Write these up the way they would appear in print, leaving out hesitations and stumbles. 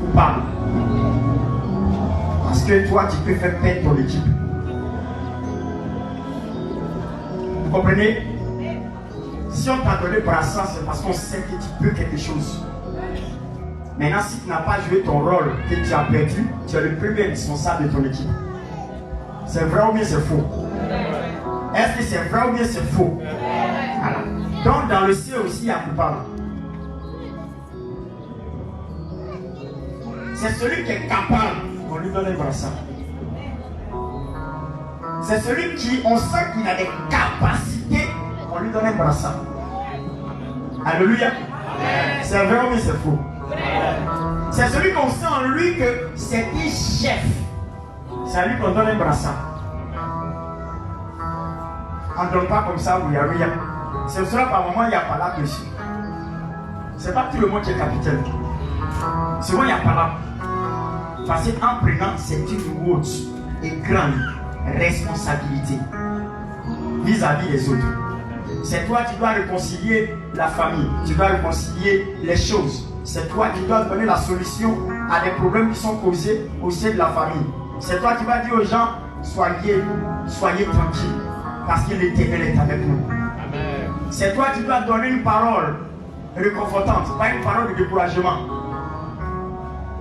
coupable. Parce que toi, tu peux faire perdre ton équipe. Vous comprenez? Si on t'a donné brassard, c'est parce qu'on sait que tu peux quelque chose. Maintenant, si tu n'as pas joué ton rôle, que tu as perdu, tu es le premier responsable de ton équipe. C'est vrai ou bien c'est faux? Est-ce que c'est vrai ou bien c'est faux? Voilà. Donc dans le ciel aussi, il y a coupable. C'est celui qui est capable, on lui donne un brassard. C'est celui qui, on sent qu'il a des capacités, on lui donne un brassard. Alléluia. C'est vrai ou bien c'est faux? C'est celui qu'on sent en lui que c'est un chef. C'est à lui qu'on donne un brassard. On ne donne pas comme ça où il y a rien. C'est pour cela par moment il n'y a pas là dessus. C'est pas tout le monde qui est capitaine. Souvent il n'y a pas là. Parce qu'en prenant, c'est une haute et grande responsabilité vis-à-vis des autres. C'est toi qui dois réconcilier la famille. Tu dois réconcilier les choses. C'est toi qui dois donner la solution à des problèmes qui sont causés au sein de la famille. C'est toi qui vas dire aux gens, soyez tranquilles, parce que l'Éternel est avec nous. C'est toi qui dois donner une parole réconfortante, pas une parole de découragement.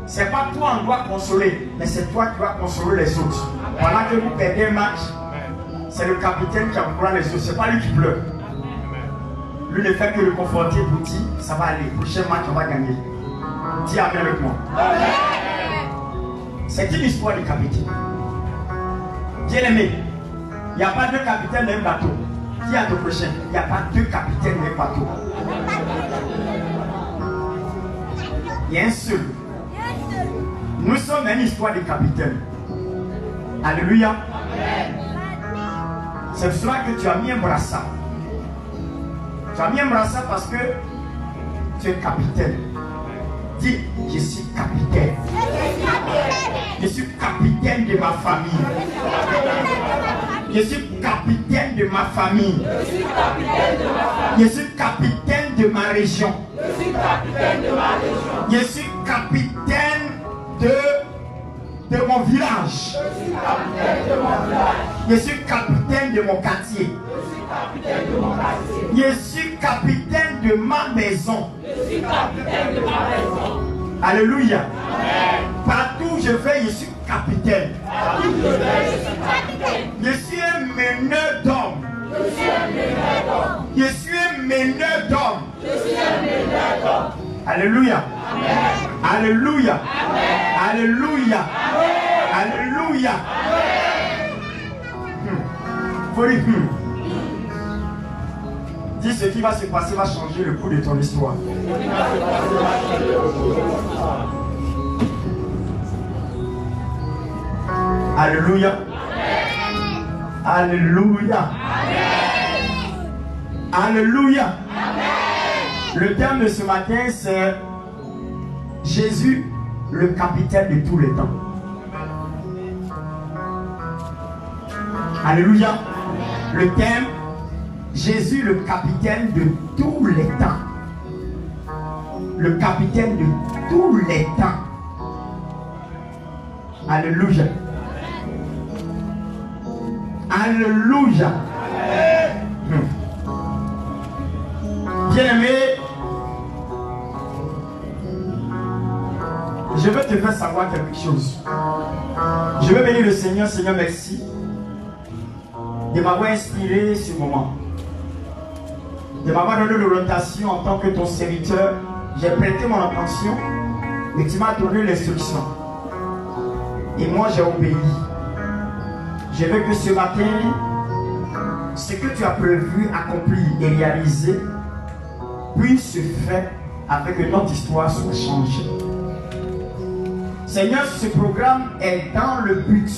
C'est pas toi on doit consoler, mais c'est toi qui dois consoler les autres. Pendant que vous perdez un match, c'est le capitaine qui encourage les autres, c'est pas lui qui pleure. Lui ne fait que le conforter pour dire, ça va aller, prochain match on va gagner. Dis amen avec moi. C'est une histoire de capitaine. Bien aimé, il n'y a pas deux capitaines d'un bateau. Dis à ton prochain, il n'y a pas deux capitaines d'un bateau. Il y a un seul. Nous sommes une histoire de capitaine. Alléluia. C'est pour cela que tu as mis un brassard. Tu as mis un brassard parce que tu es capitaine. Dis, je suis capitaine. Je suis capitaine de ma famille. Je suis capitaine de ma famille. Je suis capitaine de ma région. Je suis capitaine de mon village. Je suis capitaine de mon quartier. Je suis capitaine de ma maison. Alléluia. Partout où je vais, je suis capitaine. Je suis un meneur d'hommes. Je suis un meneur d'hommes. Alléluia. Alléluia. Alléluia. Alléluia. Dis ce qui va se passer va changer le cours de ton histoire. Alléluia. Alléluia. Alléluia. Le terme de ce matin, c'est Jésus, le capitaine de tous les temps. Alléluia. Le thème, Jésus, le capitaine de tous les temps. Le capitaine de tous les temps. Alléluia. Alléluia. Bien-aimé, je veux te faire savoir quelque chose. Je veux bénir le Seigneur. Seigneur, merci de m'avoir inspiré ce moment, de m'avoir donné l'orientation en tant que ton serviteur. J'ai prêté mon attention et tu m'as donné l'instruction. Et moi, j'ai obéi. Je veux que ce matin, ce que tu as prévu, accompli et réalisé puisse se faire afin que notre histoire soit changée. Seigneur, ce programme est dans le but,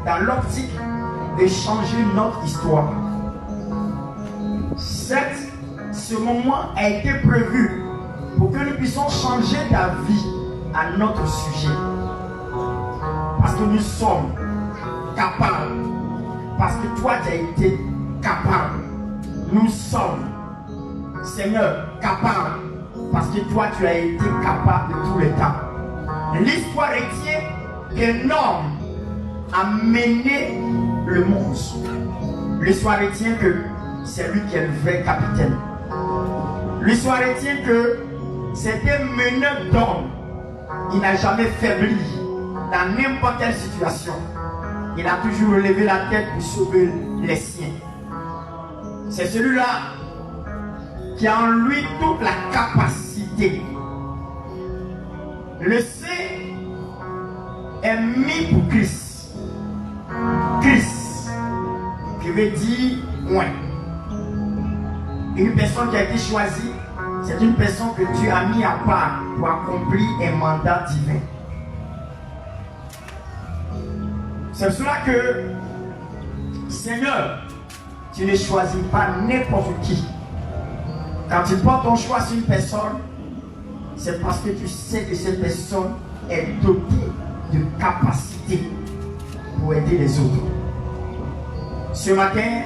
dans l'optique de changer notre histoire. Certes, ce moment a été prévu pour que nous puissions changer d'avis à notre sujet. Parce que nous sommes capables. Parce que toi, tu as été capable. Nous sommes, Seigneur, capables. Parce que toi, tu as été capable de tous les temps. L'histoire retient qu'un homme a mené le monde. L'histoire retient que c'est lui qui est le vrai capitaine. L'histoire retient que c'était un meneur d'hommes. Il n'a jamais faibli dans n'importe quelle situation. Il a toujours relevé la tête pour sauver les siens. C'est celui-là qui a en lui toute la capacité. Le C est mis pour Christ. Christ, qui veut dire moi. Une personne qui a été choisie, c'est une personne que Dieu a mis à part pour accomplir un mandat divin. C'est pour cela que, Seigneur, tu ne choisis pas n'importe qui. Quand tu portes ton choix sur une personne, c'est parce que tu sais que cette personne est dotée de capacité pour aider les autres. Ce matin,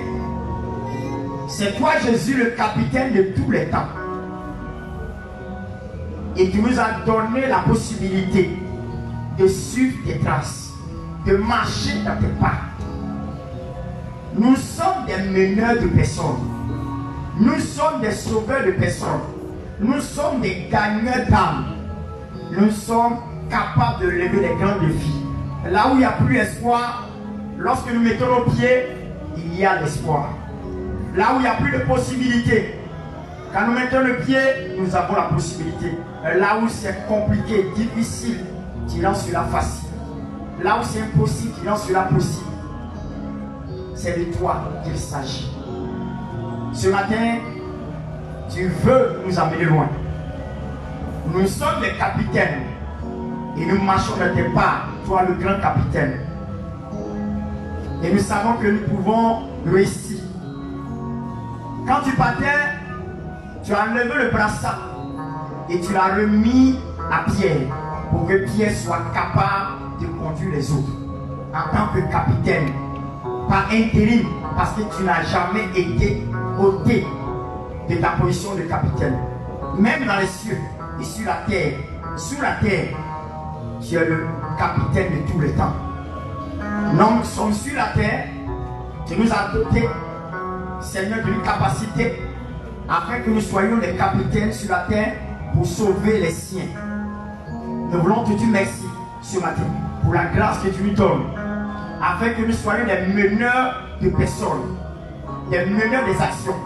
c'est toi Jésus le capitaine de tous les temps. Et tu nous as donné la possibilité de suivre tes traces, de marcher dans tes pas. Nous sommes des meneurs de personnes. Nous sommes des sauveurs de personnes. Nous sommes des gagneurs d'âmes. Nous sommes capables de lever les grands défis. Là où il n'y a plus espoir, lorsque nous mettons nos pieds, il y a l'espoir. Là où il n'y a plus de possibilités, quand nous mettons le pied, nous avons la possibilité. Là où c'est compliqué, difficile, tu lances sur la facile. Là où c'est impossible, tu lances sur la possible. C'est de toi qu'il s'agit. Ce matin, tu veux nous amener loin. Nous sommes les capitaines et nous marchons dans tes pas, toi le grand capitaine. Et nous savons que nous pouvons réussir. Quand tu partais, tu as enlevé le brassard et tu l'as remis à Pierre pour que Pierre soit capable de conduire les autres en tant que capitaine, par intérim, parce que tu n'as jamais été ôté de ta position de capitaine. Même dans les cieux et sur la terre, tu es le capitaine de tous les temps. Nous sommes sur la terre, tu nous as dotés, Seigneur, d'une capacité afin que nous soyons les capitaines sur la terre pour sauver les siens. Nous voulons te dire merci ce matin pour la grâce que tu nous donnes, afin que nous soyons des meneurs de personnes, des meneurs des actions,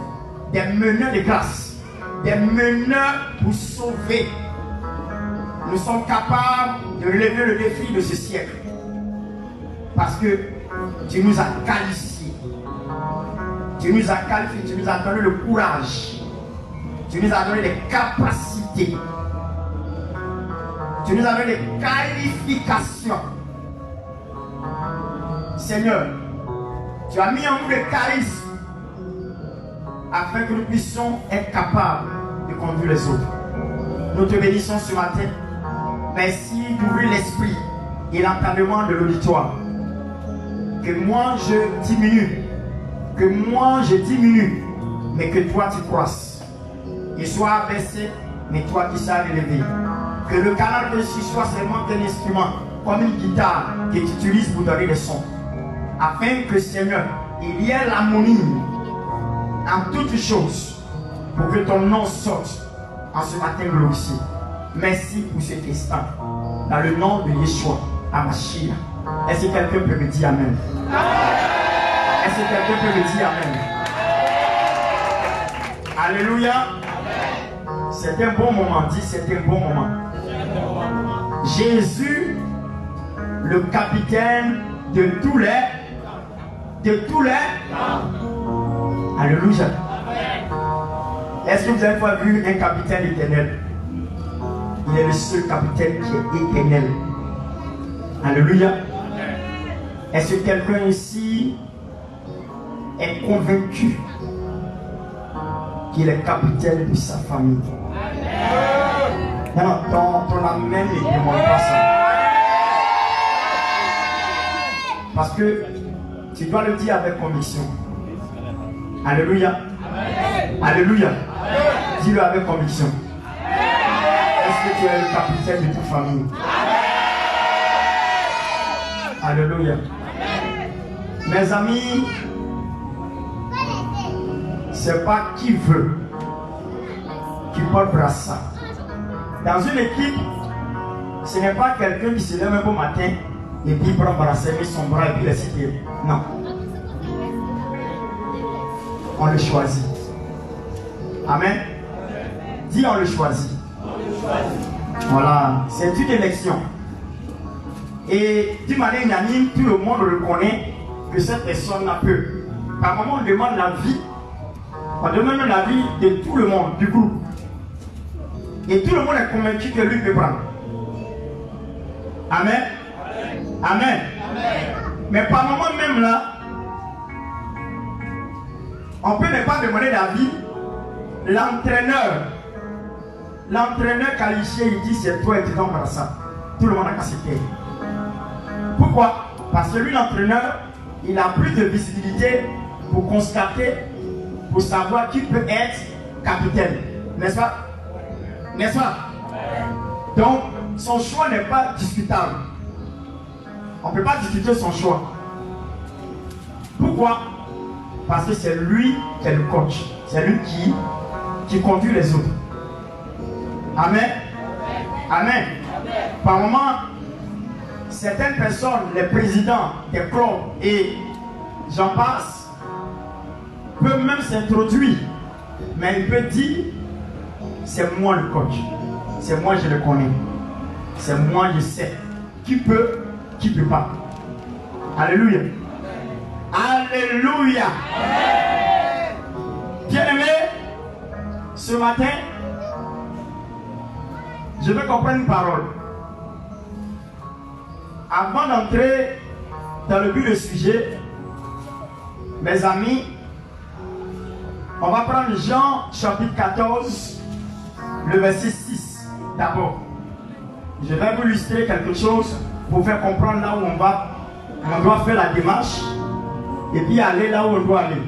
des meneurs de grâce, des meneurs pour sauver. Nous sommes capables de relever le défi de ce siècle parce que tu nous as qualifiés. Tu nous as qualifiés, tu nous as donné le courage, tu nous as donné les capacités, tu nous as donné les qualifications. Seigneur, tu as mis en nous le charisme afin que nous puissions être capables de conduire les autres. Nous te bénissons ce matin. Merci d'ouvrir l'esprit et l'entendement de l'auditoire. Que moi je diminue, mais que toi tu croisses. Il soit abaissé, mais toi qui sois élevé. Que le canal de ci soit seulement un instrument, comme une guitare que tu utilises pour donner des sons. Afin que, Seigneur, il y ait l'harmonie en toutes choses, pour que ton nom sorte en ce matin glorifié. Merci pour cet instant. Dans le nom de Yeshua, Amashia. Est-ce que quelqu'un peut me dire Amen? Est-ce que quelqu'un peut me dire Amen? Alléluia. C'est un bon moment. Dis, c'est un bon moment. Jésus, le capitaine de tous les. Alléluia. Est-ce que vous avez pas vu un capitaine éternel? Il est le seul capitaine qui est éternel. Alléluia. Est-ce que quelqu'un ici est convaincu qu'il est capitaine de sa famille? Non, ton amen ne demande pas ça. Parce que tu dois le dire avec conviction. Alléluia. Alléluia. Dis-le avec conviction. Est-ce que tu es le capitaine de ta famille? Alléluia. Mes amis, c'est pas qui veut qui porte brassard. Dans une équipe, ce n'est pas quelqu'un qui se lève un beau matin et puis il prend brassard, met son bras et puis laisse tirer. Non. On le choisit. Amen. Dis on le choisit. Voilà, c'est une élection. Et d'une manière unanime, tout le monde reconnaît que cette personne-là peut. Par moment, on demande la vie. On demande la vie de tout le monde, du groupe. Et tout le monde est convaincu que lui peut prendre. Amen. Amen. Mais par moment même là, on peut ne pas demander l'avis. L'entraîneur qualifié, il dit c'est toi et tu tombes par ça. Tout le monde a cassé terre. Pourquoi? Parce que lui, l'entraîneur, il a plus de visibilité pour constater, pour savoir qui peut être capitaine. N'est-ce pas? N'est-ce pas? Donc, son choix n'est pas discutable. On ne peut pas discuter son choix. Pourquoi? Parce que c'est lui qui est le coach. C'est lui qui conduit les autres. Amen. Amen. Par moment, certaines personnes, les présidents des clubs et j'en passe, peuvent même s'introduire. Mais il peut dire, c'est moi le coach. C'est moi je le connais. C'est moi je sais. Qui peut, qui ne peut pas. Alléluia. Alléluia. Bien-aimé, ce matin, je veux qu'on prenne une parole. Avant d'entrer dans le but du sujet, mes amis, on va prendre Jean chapitre 14, le verset 6 d'abord. Je vais vous illustrer quelque chose pour faire comprendre là où on va. On doit faire la démarche et puis aller là où on doit aller.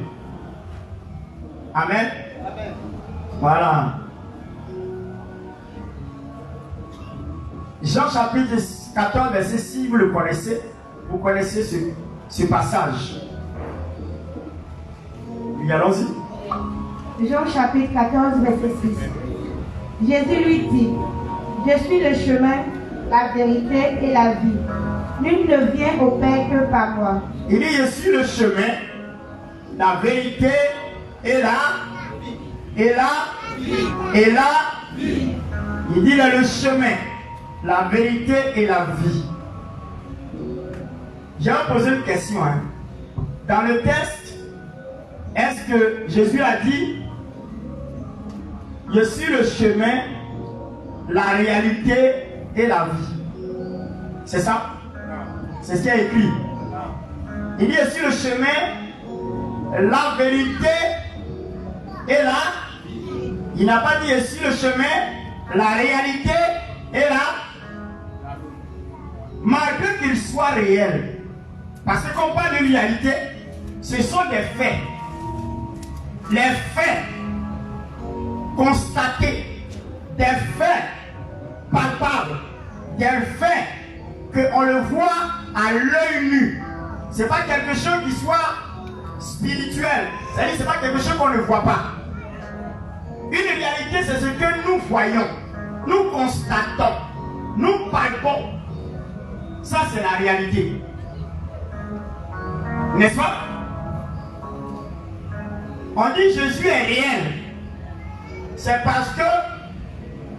Amen. Amen. Voilà. Jean chapitre 14, verset 6, vous le connaissez. Vous connaissez ce passage. Oui, allons-y. Jean chapitre 14, verset 6. Jésus lui dit, je suis le chemin, la vérité et la vie. Nul ne vient au Père que par moi. Il dit, je suis le chemin, la vérité et la vie. Il dit, le chemin, la vérité et la vie. J'ai posé une question. Dans le texte, est-ce que Jésus a dit, je suis le chemin, la réalité et la vie? C'est ça? C'est ce qui est écrit. Il dit, je suis le chemin, la vérité et la vie. Il n'a pas dit, je suis le chemin, la réalité et la. Malgré qu'il soit réel, parce que quand on parle de réalité, ce sont des faits. Les faits constatés, des faits palpables, des faits qu'on le voit à l'œil nu. Ce n'est pas quelque chose qui soit spirituel. C'est-à-dire que ce n'est pas quelque chose qu'on ne voit pas. Une réalité, c'est ce que nous voyons, nous constatons, nous palpons. Ça, c'est la réalité. N'est-ce pas? On dit Jésus est réel. C'est parce que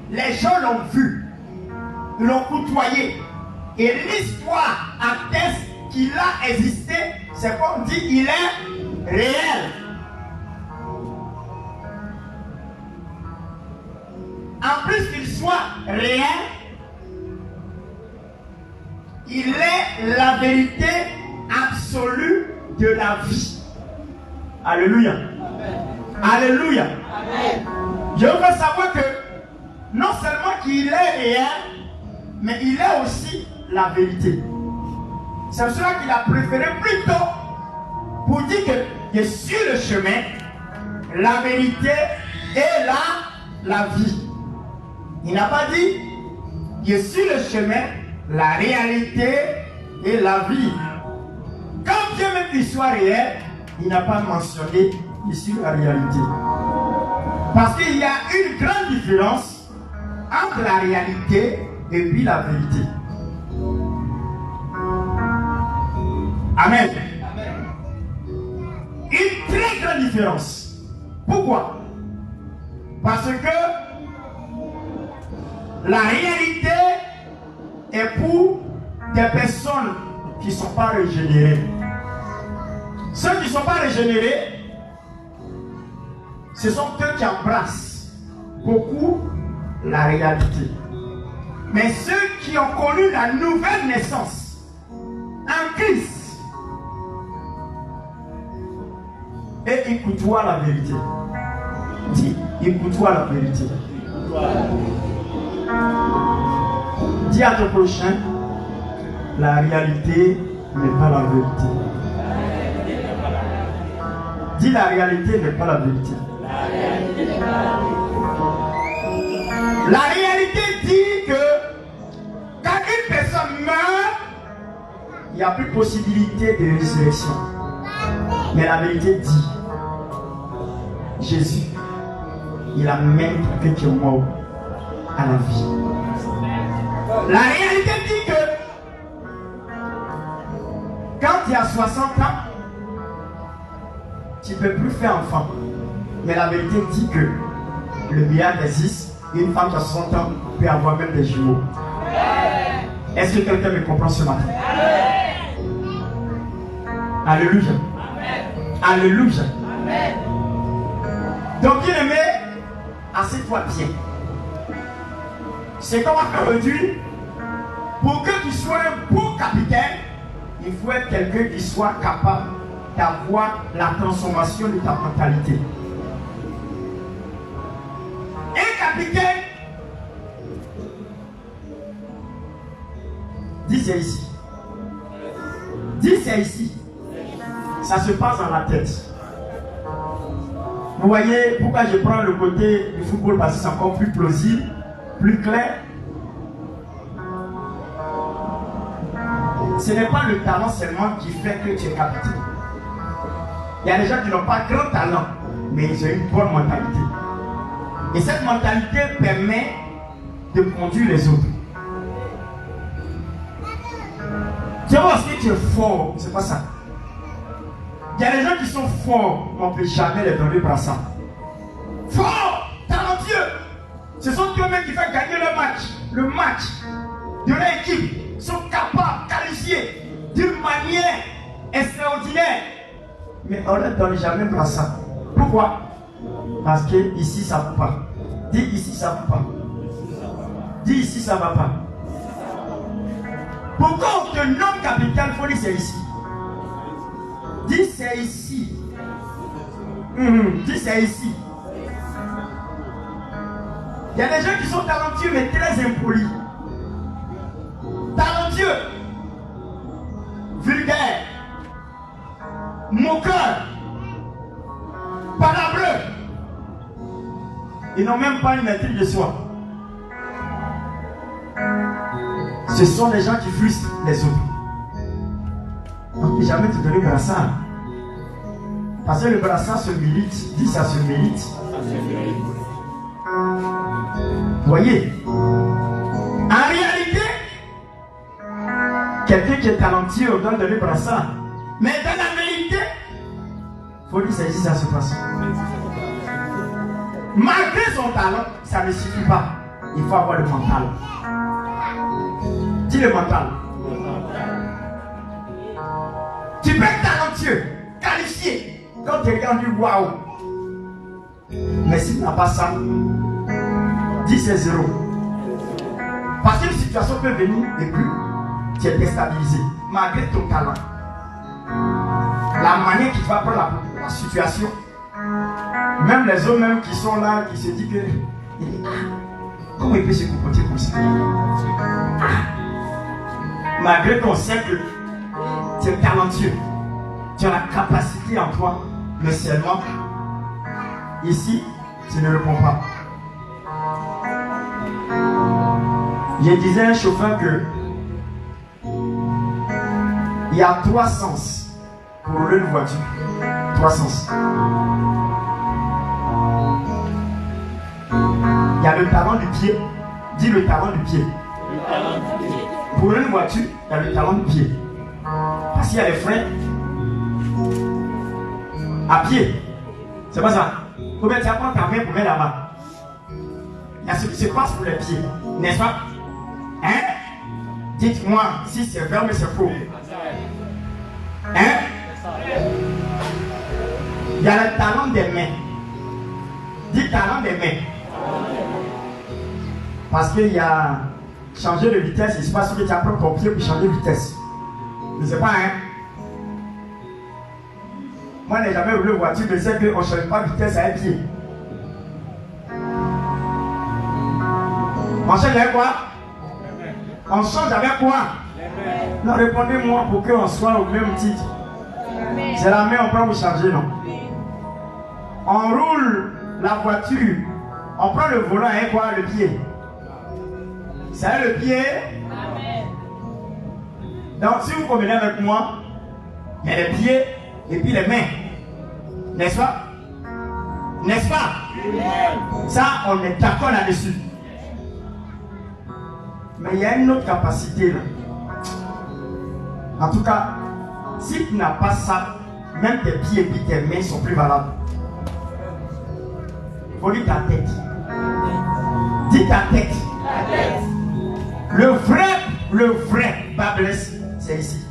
les gens l'ont vu, l'ont côtoyé. Et l'histoire atteste qu'il a existé. C'est qu'on dit il est réel. En plus qu'il soit réel, il est la vérité absolue de la vie. Alléluia. Amen. Alléluia. Amen. Je veux savoir que non seulement qu'il est réel, mais il est aussi la vérité. C'est pour cela qu'il a préféré plutôt pour dire que je suis le chemin, la vérité et la vie. Il n'a pas dit je suis le chemin, la réalité et la vie. Quand Dieu met l'histoire réelle, il n'a pas mentionné ici la réalité. Parce qu'il y a une grande différence entre la réalité et puis la vérité. Amen. Une très grande différence. Pourquoi? Parce que la réalité est pour des personnes qui ne sont pas régénérées. Ceux qui ne sont pas régénérés, ce sont eux qui embrassent beaucoup la réalité. Mais ceux qui ont connu la nouvelle naissance en Christ, et ils côtoient la vérité. Dis, ils côtoient la vérité. Dis à ton prochain, la réalité n'est pas la vérité. Dis, la réalité n'est pas la vérité. La réalité dit que quand une personne meurt, il n'y a plus possibilité de résurrection. Mais la vérité dit, Jésus, il amène quelqu'un qui est mort à la vie. La réalité dit que quand tu as 60 ans, tu ne peux plus faire enfant. Mais la vérité dit que le miracle existe. Une femme qui a 60 ans peut avoir même des jumeaux. Est-ce que quelqu'un me comprend ce matin? Alléluia. Alléluia. Donc, bien aimé, assieds-toi bien. C'est comme on a dit, pour que tu sois un bon capitaine, il faut être quelqu'un qui soit capable d'avoir la transformation de ta mentalité. Un capitaine, dis c'est ici. Dis c'est ici. Ça se passe dans la tête. Vous voyez pourquoi je prends le côté du football, parce que c'est encore plus plausible, plus clair. Ce n'est pas le talent seulement qui fait que tu es capitaine. Il y a des gens qui n'ont pas grand talent, mais ils ont une bonne mentalité. Et cette mentalité permet de conduire les autres. Tu vois, parce que tu es fort, c'est pas ça. Il y a des gens qui sont forts, mais on ne peut jamais les donner brassard. Forts, talentueux. Ce sont eux-mêmes qui font gagner le match de leur équipe. Ils sont capables, qualifiés d'une manière extraordinaire. Mais on ne leur donne jamais brassard. Pourquoi? Parce que ici ça ne va pas. Dis ici ça ne va pas. Dis ici ça ne va pas. Pourquoi on te nomme capitaine? Il faut dire c'est ici. Dis c'est ici. Dis c'est ici. Il y a des gens qui sont talentueux mais très impolis. Talentueux, vulgaire, moqueur, palabreux. Ils n'ont même pas une maîtrise de soi. Ce sont des gens qui frustrent les autres. On ne peut jamais te donner le brassard. Parce que le brassard se mérite. Dis ça se mérite. Voyez. En réalité, quelqu'un qui est talentueux, on doit donner le brassard. Mais dans la vérité, il faut dire c'est ici ça se passe. Malgré son talent, ça ne suffit pas. Il faut avoir le mental. Dis le mental. Tu peux être talentueux, qualifié. Quand tu regardes, tu dis waouh. Mais si tu n'as pas ça, dis c'est zéro. Parce qu'une situation peut venir et puis tu es déstabilisé. Malgré ton talent, la manière qu'il va prendre la situation, même les hommes même qui sont là, qui se disent que comment il peut se comporter comme ça? Malgré qu'on sait que tu es talentueux, tu as la capacité en toi, mais seulement ici, tu ne réponds pas. Je disais à un chauffeur que Il y a 3 sens pour rouler une voiture. 3 sens. Il y a le talon du pied. Dis le talon du pied. Pour une voiture, il y a le talon du pied. Parce qu'il y a les freins à pied. C'est pas ça. Combien tu apprends ta main pour mettre là-bas? Il y a ce qui se passe pour les pieds. N'est-ce pas? Hein? Dites-moi si c'est vrai ou c'est faux. Hein? Il y a le talon des mains. Dis talon des mains. Parce qu'il y a changer de vitesse, il se passe que tu apprends ton pied pour changer de vitesse. Je ne sais pas, hein? Moi, je n'ai jamais voulu une voiture, je sais qu'on ne change pas de vitesse à un pied. On change avec quoi? On change avec quoi? Non, répondez-moi pour qu'on soit au même titre. C'est la main, on prend pour changer, non? On roule la voiture, on prend le volant avec quoi? Le pied. C'est le pied. Donc, si vous convenez avec moi, il y a les pieds et puis les mains. N'est-ce pas? N'est-ce pas? Ça, on est d'accord là-dessus. Mais il y a une autre capacité là. En tout cas, si tu n'as pas ça, même tes pieds et puis tes mains sont plus valables. Il faut dire ta tête. Dis ta tête. Le vrai Babless, c'est ici.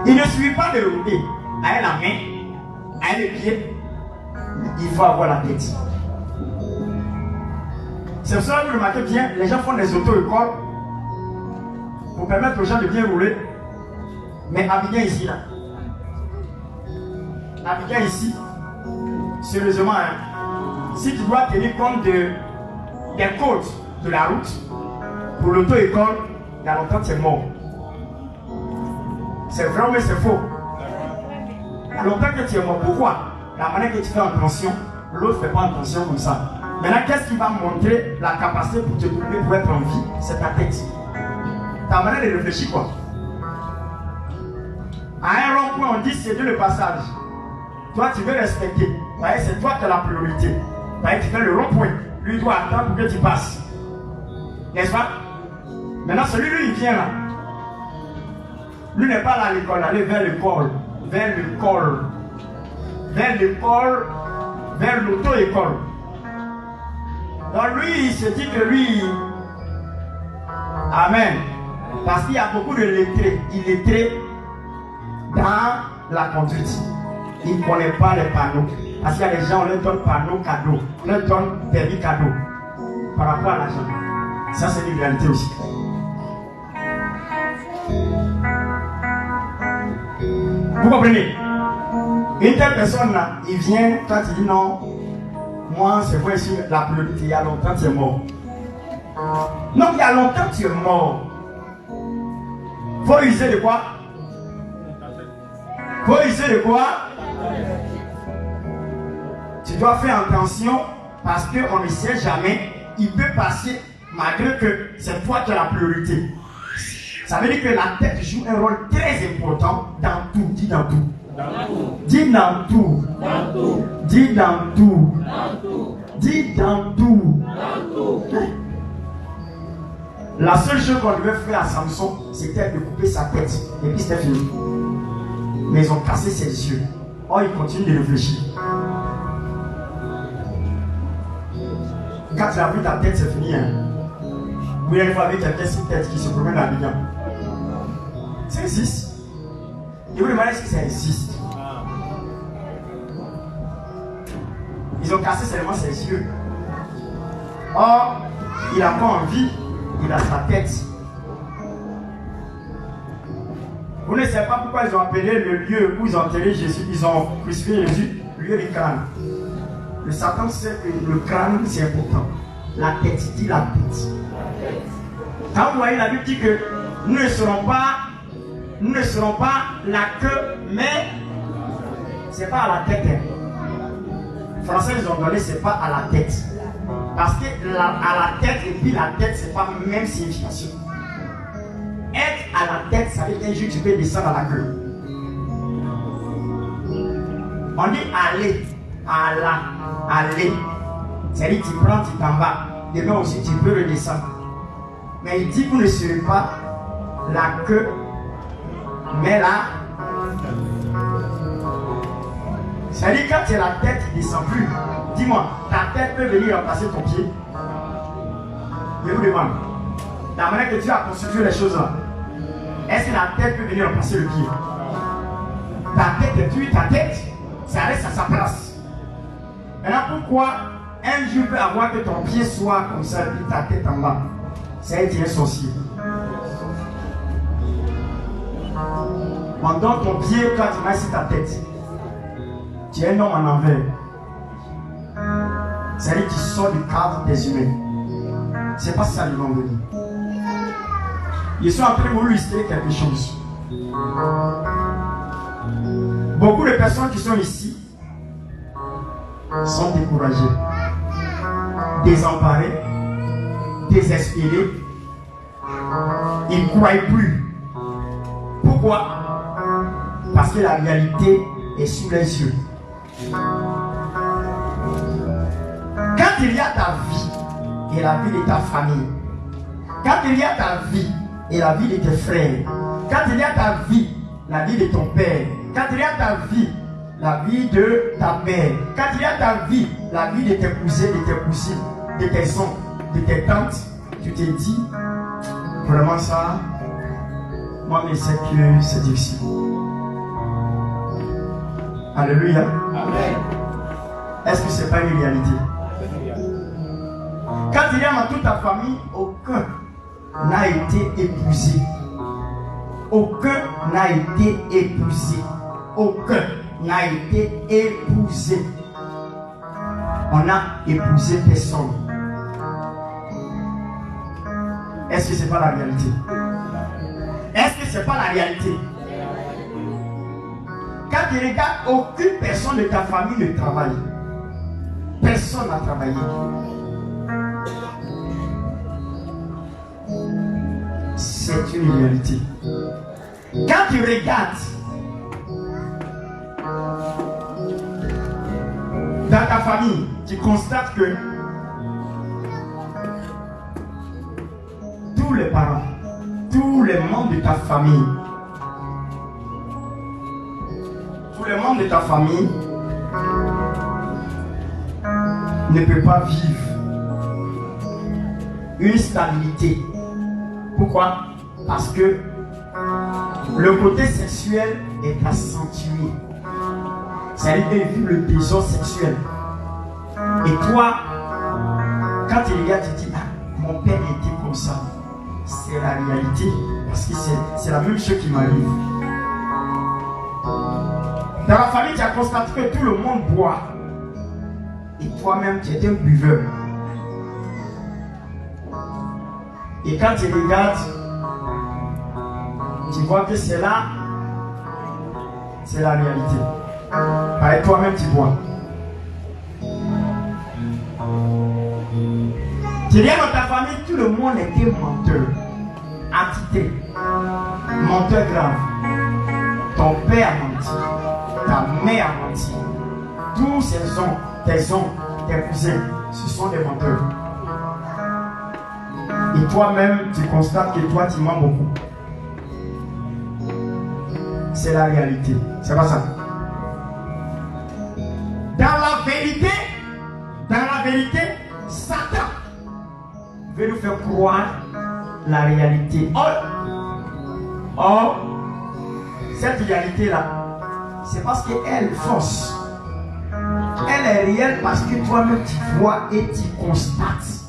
Il ne suffit pas de rouler avec la main, avec les pieds. Il faut avoir la tête. C'est pour ça que vous remarquez bien, les gens font des auto-écoles pour permettre aux gens de bien rouler. Mais Abidjan ici, là. Abidjan ici, sérieusement, hein, si tu dois tenir compte des codes de la route, pour l'auto-école, il y a longtemps tu es mort. C'est vrai mais c'est faux. Il y a longtemps que tu es mort. Pourquoi? La manière que tu fais attention, l'autre ne fait pas attention comme ça. Maintenant, qu'est-ce qui va montrer la capacité pour te trouver pour être en vie? C'est ta tête. Ta manière de réfléchir quoi. À un rond-point, on dit c'est Dieu le passage. Toi, tu veux respecter. C'est toi qui as la priorité. Tu fais le rond-point. Lui doit attendre pour que tu passes. N'est-ce pas? Maintenant, celui-là, il vient là. Lui n'est pas là à l'école, aller vers l'école. Vers l'école. Vers l'école. Vers l'auto-école. Donc lui, il se dit que lui... Amen. Parce qu'il y a beaucoup de lettrés. Illettrés dans la conduite. Ils ne connaissent pas les panneaux. Parce qu'il y a des gens, on leur donne panneaux cadeaux. On leur donne permis cadeaux. Par rapport à l'argent. Ça, c'est une réalité aussi. Vous comprenez? Une telle personne là, il vient, toi tu dis non, moi c'est vrai ici, la priorité, il y a longtemps tu es mort. Non, il y a longtemps tu es mort. Faut user de quoi? Faut user de quoi? Tu dois faire attention parce qu'on ne sait jamais, il peut passer malgré que c'est toi qui as la priorité. Ça veut dire que la tête joue un rôle très important dans tout. Dis dans tout. Dis dans tout. Dis dans tout. Dis dans tout. La seule chose qu'on devait faire à Samson, c'était de couper sa tête. Et puis c'était fini. Mais ils ont cassé ses yeux. Oh, il continue de réfléchir. Quand tu as vu ta tête, c'est fini. Hein? Oui, il faut avec quelqu'un sur tête qui se promène à Abidjan. Ça existe. Et vous demandez si ça existe. Ils ont cassé seulement ses yeux. Or, il n'a pas envie, il a sa tête. Vous ne savez pas pourquoi ils ont appelé le lieu où ils ont enterré Jésus, ils ont crucifié Jésus, le lieu du crâne. Le Satan sait que le crâne c'est important. La tête, dit la tête. Quand vous voyez la Bible dit que nous ne serons pas la queue, mais c'est pas à la tête. Les Français ils ont donné c'est pas à la tête. Parce que à la tête et puis la tête c'est pas la même signification. Être à la tête, ça veut dire qu'un jour tu peux descendre à la queue. On dit aller, aller. C'est-à-dire tu prends, tu t'en vas. Demain aussi tu peux redescendre. Mais il dit que vous ne serez pas la queue, mais là. C'est-à-dire quand tu es la tête, tu ne descends plus. Dis-moi, ta tête peut venir remplacer ton pied. Je vous demande. La manière que Dieu a constitué les choses là. Est-ce que la tête peut venir remplacer le pied? Ta tête est plus ta tête. Ça reste à sa place. Maintenant pourquoi un jour peut avoir que ton pied soit comme ça et puis ta tête en bas? C'est un sorcier. Pendant ton pied, quand tu mets sur ta tête, tu es un homme en envers. C'est-à-dire que tu sors du cadre des humains. C'est pas ça le nom de Dieu. Ils sont en train de vous illustrer quelque chose. Beaucoup de personnes qui sont ici sont découragées, désemparées, désespérées. Ils ne croient plus. Pourquoi? Parce que la réalité est sous les yeux. Quand il y a ta vie et la vie de ta famille, quand il y a ta vie et la vie de tes frères, quand il y a ta vie, la vie de ton père, quand il y a ta vie, la vie de ta mère, quand il y a ta vie, la vie de tes cousins, de tes cousines, de tes oncles, de tes tantes, tu te dis, vraiment ça, moi je sais que c'est difficile. Alléluia. Amen. Est-ce que ce n'est pas une réalité? Quand il y a dans toute ta famille, aucun n'a été épousé. Aucun n'a été épousé. Aucun n'a été épousé. On n'a épousé personne. Est-ce que ce n'est pas la réalité? Est-ce que ce n'est pas la réalité? Quand tu regardes, aucune personne de ta famille ne travaille. Personne n'a travaillé. C'est une réalité. Quand tu regardes dans ta famille, tu constates que tous les parents, tous les membres de ta famille, les membres de ta famille ne peuvent pas vivre une stabilité. Pourquoi? Parce que le côté sexuel est accentué. C'est-à-dire qu'ils vivent le désordre sexuel. Et toi, quand tu regardes, tu dis, ah, mon père était comme ça. C'est la réalité. Parce que c'est la même chose qui m'arrive. Dans la famille, tu as constaté que tout le monde boit. Et toi-même, tu es un buveur. Et quand tu regardes, tu vois que c'est là, c'est la réalité. Pareil, toi-même, tu bois. Tu viens dans ta famille, tout le monde était menteur, attité, menteur grave. Ton père a menti. Ta mère a menti. Tous ces hommes, tes oncles, tes cousins, ce sont des menteurs. Et toi-même, tu constates que toi, tu mens beaucoup. C'est la réalité. C'est pas ça. Dans la vérité, Satan veut nous faire croire la réalité. Or, cette réalité-là, c'est parce qu'elle force. Elle est réelle parce que toi-même tu vois et tu constates.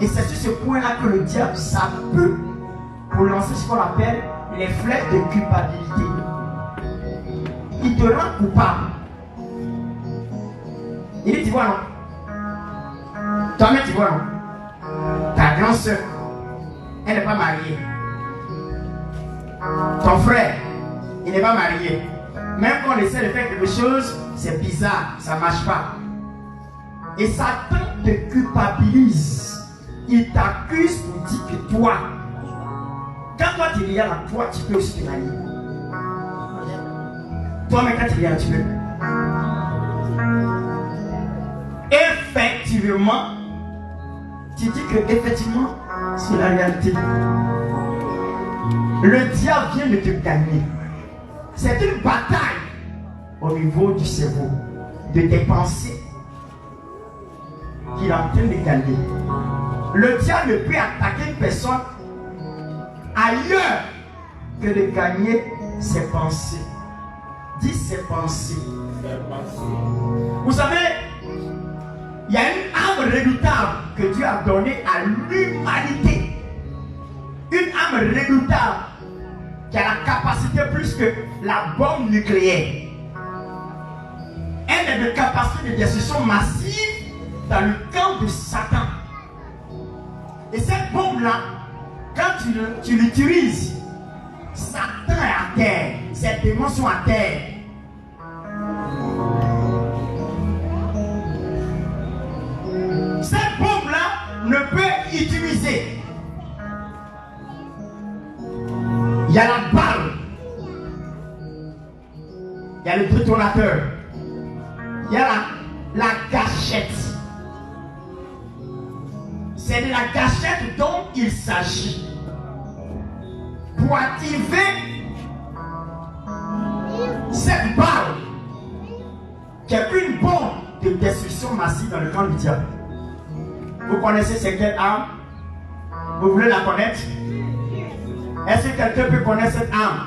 Et c'est sur ce point-là que le diable, ça peut, pour lancer ce qu'on appelle les flèches de culpabilité. Il te rend coupable. Il dit, tu vois non? Toi-même tu vois non? Ta grande soeur, elle n'est pas mariée. Ton frère, il n'est pas marié. Même quand on essaie de faire quelque chose, c'est bizarre, ça ne marche pas. Et Satan te culpabilise. Il t'accuse pour dire que toi, Quand toi tu viens là, toi tu peux aussi te gagner. Toi, mais quand tu viens là, tu peux. Effectivement, tu dis que effectivement, c'est la réalité. Le diable vient de te gagner. C'est une bataille au niveau du cerveau, de tes pensées, qu'il est en train de gagner. Le diable ne peut attaquer une personne ailleurs que de gagner ses pensées. Dis ses pensées. Vous savez, il y a une arme redoutable que Dieu a donnée à l'humanité. Une arme redoutable qui a la capacité plus que la bombe nucléaire. Elle a une capacité de destruction massive dans le camp de Satan. Et cette bombe-là, quand tu l'utilises, Satan est à terre, ses démons sont à terre. Cette bombe-là ne peut utiliser. Il y a la balle, il y a le détonateur, il y a la gâchette. C'est de la gâchette dont il s'agit. Pour activer cette balle, qui est une bombe de destruction massive dans le camp du diable. Vous connaissez c'est quelle arme? Vous voulez la connaître? Est-ce que quelqu'un peut connaître cette arme?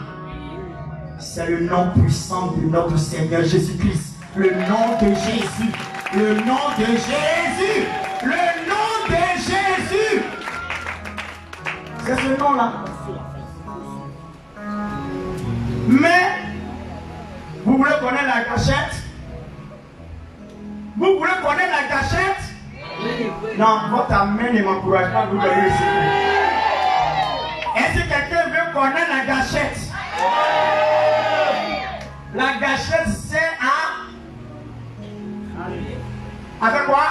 C'est le nom puissant de notre Seigneur Jésus-Christ. Le nom de Jésus. Le nom de Jésus. Le nom de Jésus. C'est ce nom-là. Mais, vous voulez connaître la gâchette? Vous voulez connaître la gâchette? Non, votre main ne m'encourage pas à vous donner ici. Est-ce que quelqu'un veut connaître la gâchette? La gâchette c'est à faire quoi?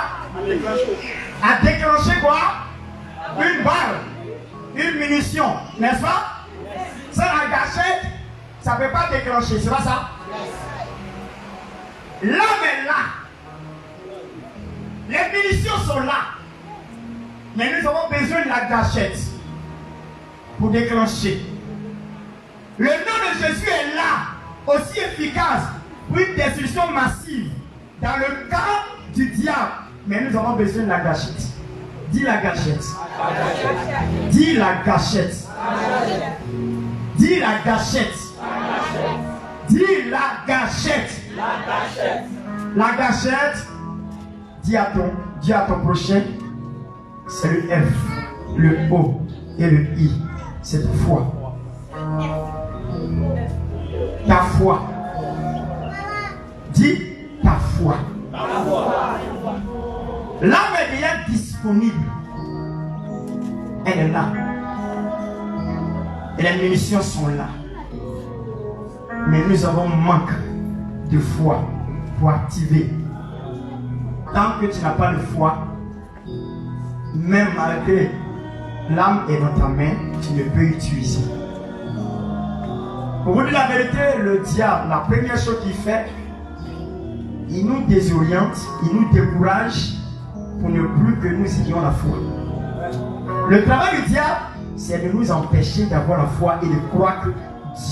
À déclencher quoi? Une balle, une munition, n'est-ce pas? Sans la gâchette, ça ne peut pas déclencher, c'est pas ça? L'homme est là. Les munitions sont là. Mais nous avons besoin de la gâchette pour déclencher. Le nom de Jésus est là, aussi efficace pour une destruction massive dans le camp du diable. Mais nous avons besoin de la gâchette. Dis la gâchette. Dis la gâchette. Dis la gâchette. Dis la gâchette. La gâchette. Dis à ton prochain, c'est le F, le O et le I. C'est ta foi. Ta foi. Dis ta foi. L'âme est déjà disponible. Elle est là. Et les munitions sont là. Mais nous avons manque de foi pour activer. Tant que tu n'as pas de foi, même malgré l'âme est dans ta main, tu ne peux utiliser. Pour vous dire la vérité, le diable, la première chose qu'il fait, il nous désoriente, il nous décourage pour ne plus que nous ayons la foi. Le travail du diable, c'est de nous empêcher d'avoir la foi et de croire que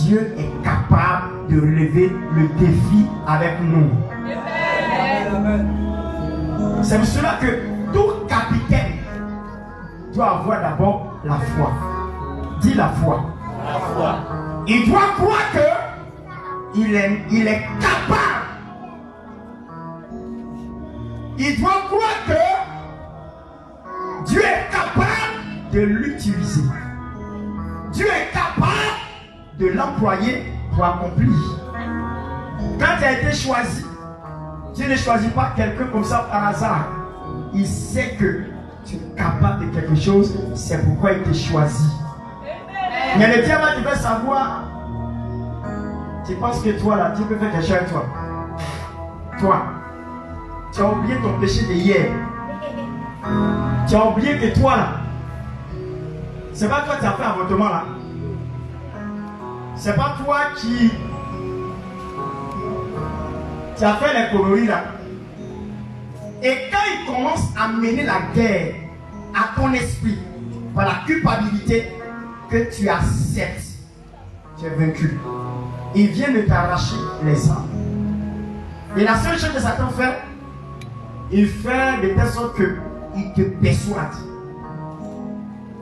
Dieu est capable de relever le défi avec nous. C'est pour cela que tout capitaine doit avoir d'abord la foi. Dis la foi. La foi. Il doit croire que il est capable. Il doit croire que Dieu est capable de l'utiliser. Dieu est capable de l'employer pour accomplir. Quand tu as été choisi, Dieu ne choisit pas quelqu'un comme ça par hasard. Il sait que tu es capable de quelque chose, c'est pourquoi il t'a choisi. Mais le diable, tu veux savoir, tu penses que toi là, Dieu peut faire quelque chose avec toi. Toi, tu as oublié ton péché de hier. Tu as oublié que toi là, c'est pas toi qui as fait avortement là. C'est pas toi qui as fait les coloris là. Et quand il commence à mener la guerre à ton esprit par la culpabilité que tu acceptes, tu es vaincu. Il vient de t'arracher les âmes. Et la seule chose que Satan fait, il fait de telle sorte qu'il te persuade.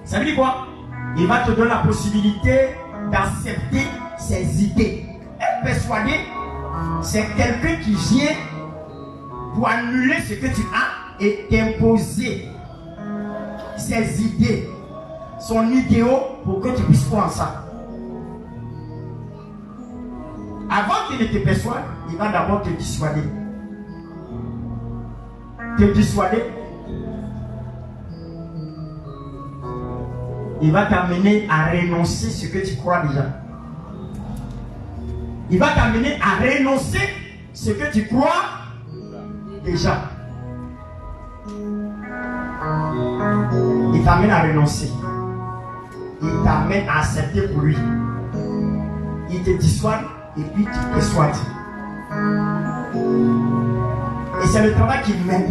Ça veut dire quoi? Il va te donner la possibilité d'accepter ses idées. Être persuadé, c'est quelqu'un qui vient pour annuler ce que tu as et t'imposer ses idées, son idéal pour que tu puisses croire en ça. Avant qu'il ne te persuade, il va d'abord te dissuader. Te dissuader. Il va t'amener à renoncer ce que tu crois déjà. Il va t'amener à renoncer ce que tu crois déjà. Il t'amène à renoncer. Il t'amène à accepter pour lui. Il te dissuade et puis tu persuades. Et c'est le travail qu'il mène.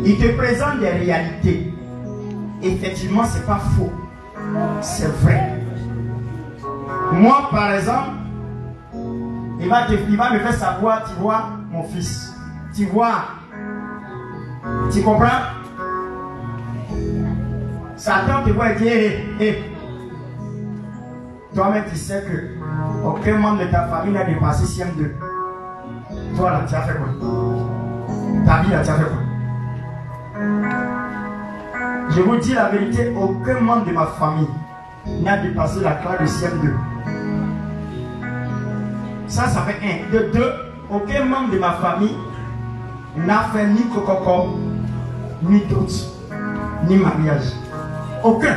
Il te présente des réalités. Effectivement, c'est pas faux. C'est vrai. Moi, par exemple, il va me faire savoir, tu vois, mon fils. Tu vois. Tu comprends? Satan te voit et dit, hé. Toi-même, tu sais que aucun membre de ta famille n'a dépassé CM2. Toi, là, tu as fait quoi? Ta vie, là, tu as fait quoi? Je vous dis la vérité, aucun membre de ma famille n'a dépassé la classe de CM2. Ça fait un. De deux, aucun membre de ma famille n'a fait ni cococo, ni dot, ni mariage. Aucun.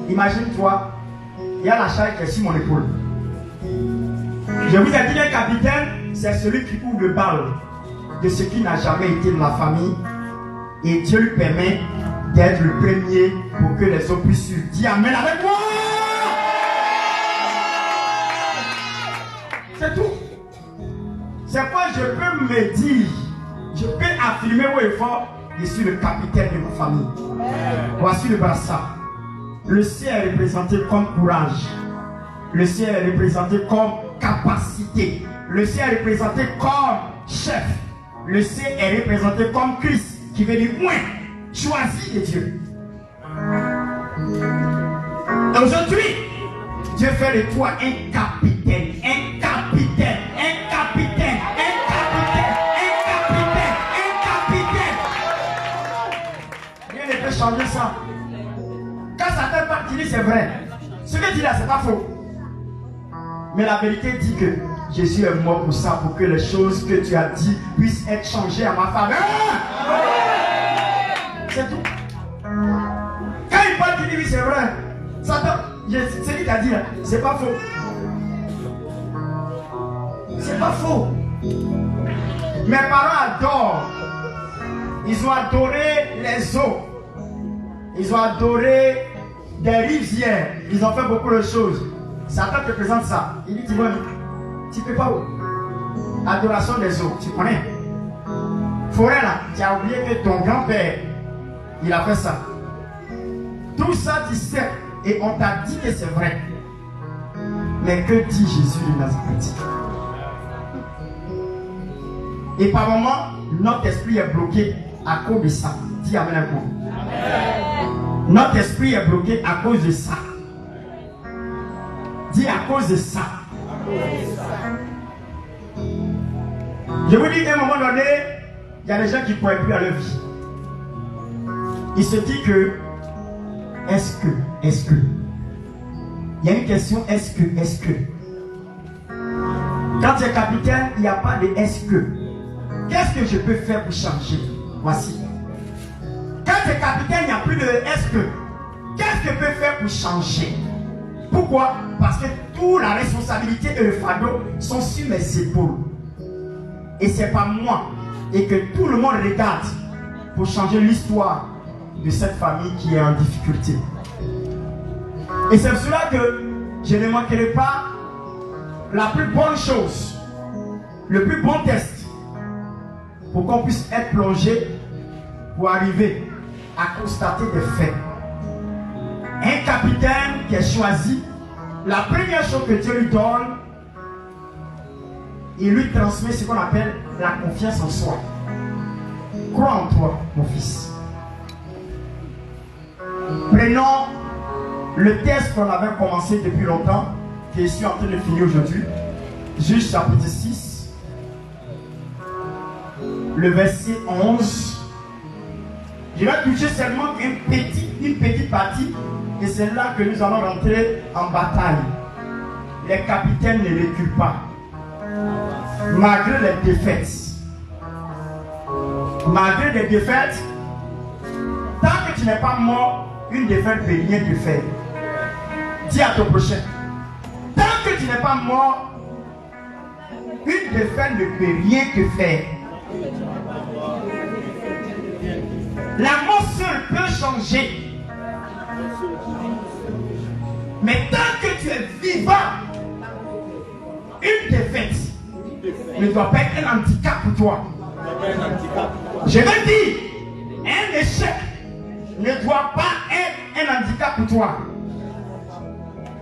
Imagine-toi, il y a la charge qui est sur mon épaule. Je vous ai dit, un capitaine, c'est celui qui ouvre le bal de ce qui n'a jamais été de la famille. Et Dieu lui permet d'être le premier pour que les autres puissent suivre. Dis amen avec moi. C'est tout. C'est quoi je peux me dire, je peux affirmer haut et fort, je suis le capitaine de ma famille. Voici le brassard. Le C est représenté comme courage. Le C est représenté comme capacité. Le C est représenté comme chef. Le C est représenté comme Christ, qui veut dire moins, choisi de Dieu. Et aujourd'hui, Dieu fait de toi un capitaine, un capitaine, un capitaine, un capitaine, un capitaine, un capitaine. Rien ne peut changer ça. Quand Satan parle, tu dis c'est vrai. Ce que tu dis là, c'est pas faux. Mais la vérité dit que Jésus est mort pour ça, pour que les choses que tu as dit puissent être changées à ma faveur. C'est tout. Quand il parle, tu dis oui, c'est vrai. Satan, c'est lui qui a dit, c'est pas faux. C'est pas faux. Mes parents adorent. Ils ont adoré les eaux. Ils ont adoré des rivières. Ils ont fait beaucoup de choses. Satan te présente ça. Il dit, tu peux pas où? Adoration des eaux, tu connais? Forêt là, tu as oublié que ton grand-père, il a fait ça. Tout ça, tu sais. Et on t'a dit que c'est vrai. Mais que dit Jésus de Nazareth? Et par moments, notre esprit est bloqué à cause de ça. Dis amen avec moi. Notre esprit est bloqué à cause de ça. Dis à cause de ça. Je vous dis qu'à un moment donné, il y a des gens qui ne pourraient plus à leur vie. Il se dit que est-ce que il y a une question, est-ce que quand tu es capitaine, il n'y a pas de est-ce que. Qu'est-ce que je peux faire pour changer? Voici. Quand tu es capitaine, il n'y a plus de est-ce que. Qu'est-ce que je peux faire pour changer? Pourquoi? Parce que toute la responsabilité et le fardeau sont sur mes épaules. Et c'est pas moi. Et que tout le monde regarde pour changer l'histoire de cette famille qui est en difficulté. Et c'est cela que je ne manquerai pas la plus bonne chose, le plus bon test pour qu'on puisse être plongé pour arriver à constater des faits. Un capitaine qui est choisi, la première chose que Dieu lui donne, il lui transmet ce qu'on appelle la confiance en soi. Crois en toi, mon fils. Prenons le test qu'on avait commencé depuis longtemps, que je suis en train de finir aujourd'hui. Juge chapitre 6, le verset 11. Je vais toucher seulement une petite partie, et c'est là que nous allons rentrer en bataille. Les capitaines ne reculent pas, malgré les défaites. Malgré les défaites, tant que tu n'es pas mort, une défaite ne peut rien te faire. Dis à ton prochain, tant que tu n'es pas mort, une défaite ne peut rien te faire. La mort seule peut changer. Mais tant que tu es vivant, une défaite ne doit pas être un handicap pour toi. Je veux dire, un échec ne doit pas être un handicap pour toi.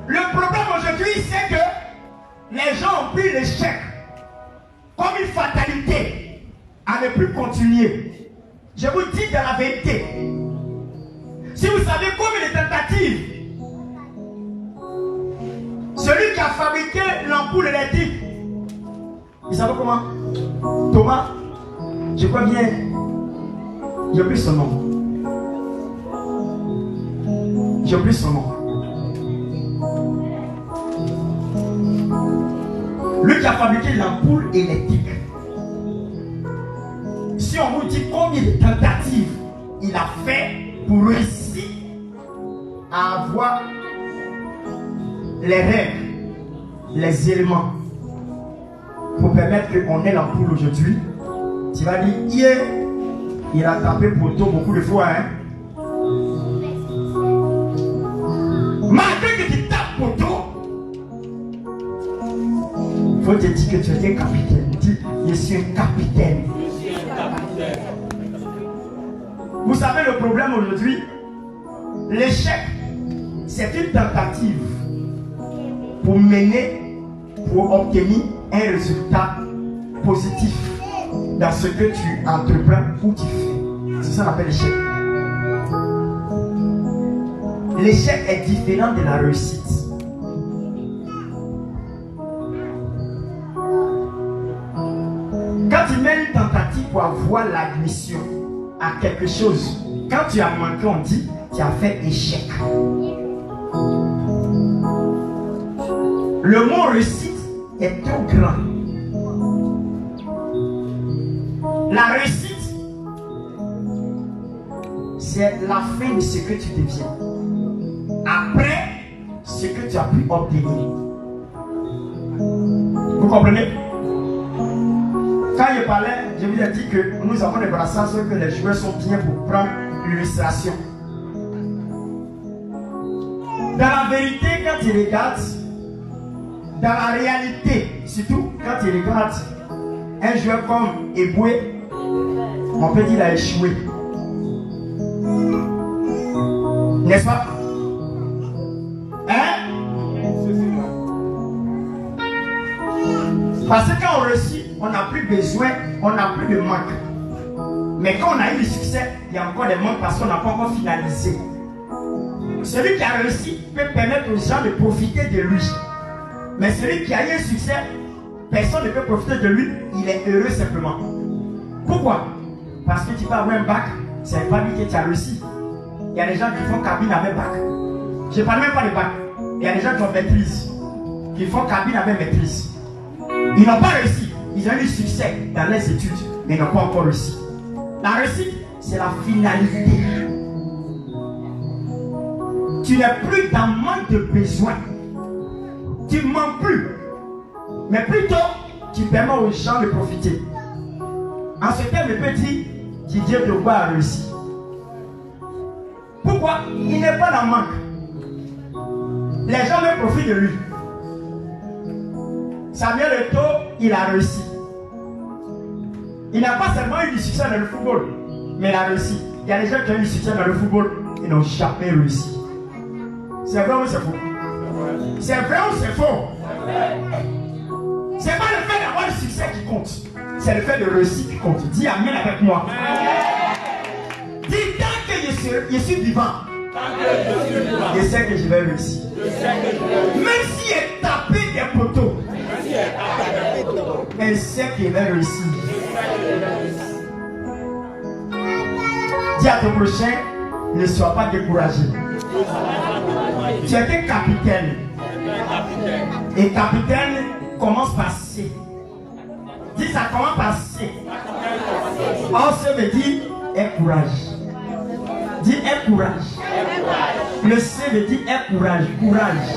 Le problème aujourd'hui, c'est que les gens ont pris l'échec comme une fatalité à ne plus continuer. Je vous dis de la vérité. Si vous savez combien de tentatives, celui qui a fabriqué l'ampoule électrique, il savait comment? Thomas, je crois bien, j'ai oublié son nom. J'ai oublié son nom. Lui qui a fabriqué l'ampoule électrique. Si on vous dit combien de tentatives il a fait pour réussir à avoir les règles, les éléments pour permettre qu'on ait l'ampoule aujourd'hui, tu vas dire, hier, il a tapé poteau beaucoup de fois. Hein? Malgré que tu tapes poteau, il faut te dire que tu es un capitaine. Dis, je suis un capitaine. Vous savez le problème aujourd'hui, l'échec, c'est une tentative pour mener, pour obtenir un résultat positif dans ce que tu entreprends ou tu fais. C'est ça qu'on appelle l'échec. L'échec est différent de la réussite. Quand tu mets une tentative pour avoir l'admission à quelque chose, quand tu as manqué, on dit tu as fait échec. Le mot réussite est trop grand. La réussite, c'est la fin de ce que tu deviens. Après ce que tu as pu obtenir. Vous comprenez? Quand je parlais, je vous ai dit que nous avons des brassages que les joueurs sont bien pour prendre l'illustration. Dans la vérité, quand tu regardes, dans la réalité, surtout quand tu regardes un joueur comme Eboué, on peut dire qu'il a échoué. N'est-ce pas? Hein? Parce que quand on réussit, on n'a plus besoin, on n'a plus de manque. Mais quand on a eu le succès, il y a encore des manques parce qu'on n'a pas encore finalisé. Celui qui a réussi peut permettre aux gens de profiter de lui. Mais celui qui a eu un succès, personne ne peut profiter de lui, il est heureux simplement. Pourquoi? Parce que tu peux avoir un bac, c'est pas lui que tu as réussi. Il y a des gens qui font cabine avec bac. Je ne parle même pas de bac. Il y a des gens qui ont maîtrise, qui font cabine avec maîtrise. Ils n'ont pas réussi. Ils ont eu du succès dans les études, mais ils n'ont pas encore réussi. La réussite, c'est la finalité. Tu n'es plus dans manque de besoin. Tu ne manques plus. Mais plutôt, tu permets aux gens de profiter. En ce terme, le petit Didier Drogba a réussi. Pourquoi? Il n'est pas dans le manque. Les gens me profitent de lui. Samuel Eto'o, il a réussi. Il n'a pas seulement eu du succès dans le football, mais il a réussi. Il y a des gens qui ont eu du succès dans le football et n'ont jamais réussi. C'est vrai ou c'est faux? C'est vrai ou c'est faux? C'est pas le fait d'avoir du succès qui compte, c'est le fait de réussir qui compte. Dis amen avec moi. Dis tant que je suis vivant, je sais que je vais réussir. Même si j'ai tapé des poteaux, elle sait qu'il va réussir. Dis à ton prochain, ne sois pas découragé. Tu es un capitaine. Et capitaine commence par C. Dis ça commence par C. On se veut dire aie courage. Dis aie courage. Le C veut dire aie courage. Courage.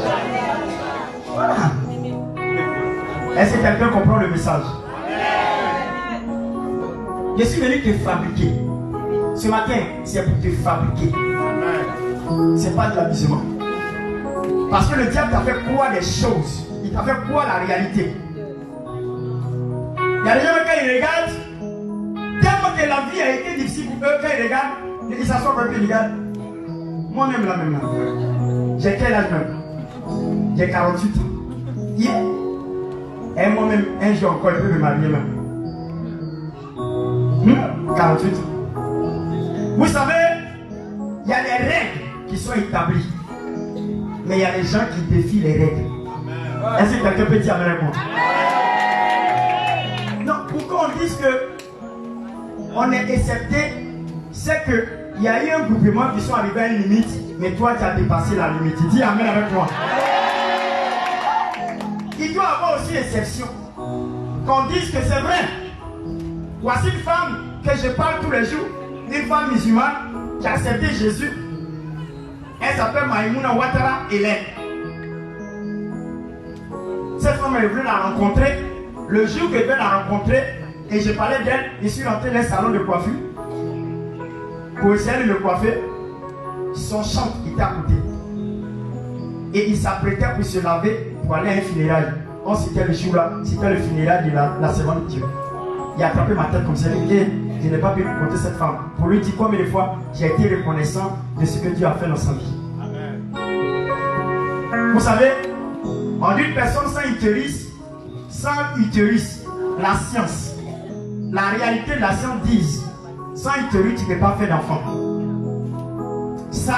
Voilà. Est-ce que quelqu'un comprend le message? Je suis venu te fabriquer. Ce matin, c'est pour te fabriquer. C'est pas de l'amusement. Parce que le diable t'a fait croire des choses. Il t'a fait croire la réalité. Il y a des gens quand ils regardent, tellement que la vie a été difficile pour eux, quand ils regardent, ils s'assoient un peu et ils regardent. Moi-même là, même là. J'ai quel âge même? J'ai 48 ans. Yeah. Et moi-même, un jour encore, je peux me marier là. 48 ans. Vous savez, il y a des règles qui sont établies. Mais il y a des gens qui défient les règles. Est-ce que quelqu'un peut dire amen avec moi? Non, pourquoi on dit que on est accepté, c'est qu'il y a eu un groupement qui sont arrivés à une limite, mais toi tu as dépassé la limite. Dis amen avec moi. Il doit y avoir aussi exception. Qu'on dise que c'est vrai. Voici une femme que je parle tous les jours, une femme musulmane qui a accepté Jésus. Elle s'appelle Maïmouna Ouattara Hélène. Cette femme est venue la rencontrer. Le jour que je vais la rencontrer, et je parlais d'elle, je suis rentré dans le salon de coiffure pour essayer de le coiffer. Son champ était à côté. Et il s'apprêtait pour se laver pour aller à un funérail. On c'était le jour là, c'était le funérail de la servante de Dieu. Il a attrapé ma tête comme ça. Et je n'ai pas pu rencontrer cette femme. Pour lui dire combien de fois j'ai été reconnaissant de ce que Dieu a fait dans sa vie. Amen. Vous savez, on dit une personne sans utérus, la science, la réalité de la science dit, sans utérus, tu ne peux pas faire d'enfant. Ça,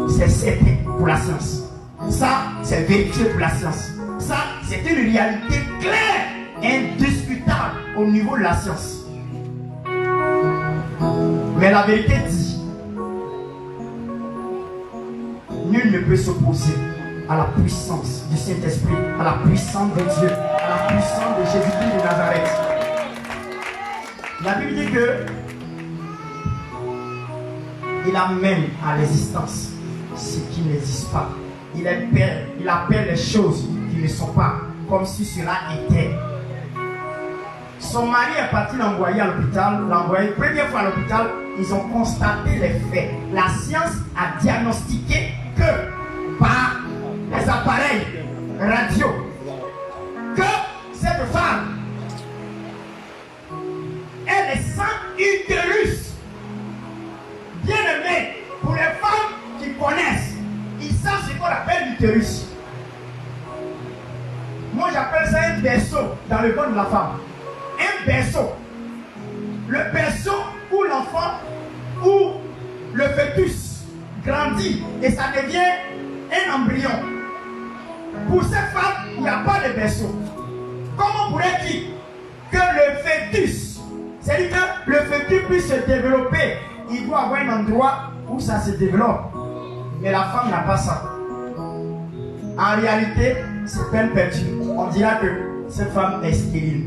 c'est certain pour la science. Ça, c'est vérifié pour la science. Ça, c'est une réalité claire, indiscutable au niveau de la science. Mais la vérité dit, nul ne peut s'opposer à la puissance du Saint-Esprit, à la puissance de Dieu, à la puissance de Jésus-Christ de Nazareth. La Bible dit que il amène à l'existence ce qui n'existe pas. Il appelle les choses qui ne sont pas comme si cela était. Son mari est parti l'envoyer à l'hôpital. Première fois à l'hôpital, ils ont constaté les faits. La science a diagnostiqué que par les appareils radio, que cette femme, elle est sans utérus. Bien aimé, pour les femmes qui connaissent, ils savent ce qu'on appelle l'utérus. Moi j'appelle ça un berceau dans le corps de la femme. Un berceau. Le berceau où l'enfant, où le fœtus grandit et ça devient un embryon. Pour cette femme, il n'y a pas de berceau. Comment pourrait-il que le fœtus, c'est-à-dire que le fœtus puisse se développer, il doit avoir un endroit où ça se développe. Mais la femme n'a pas ça. En réalité, c'est peine perdue. On dira que cette femme est stérile.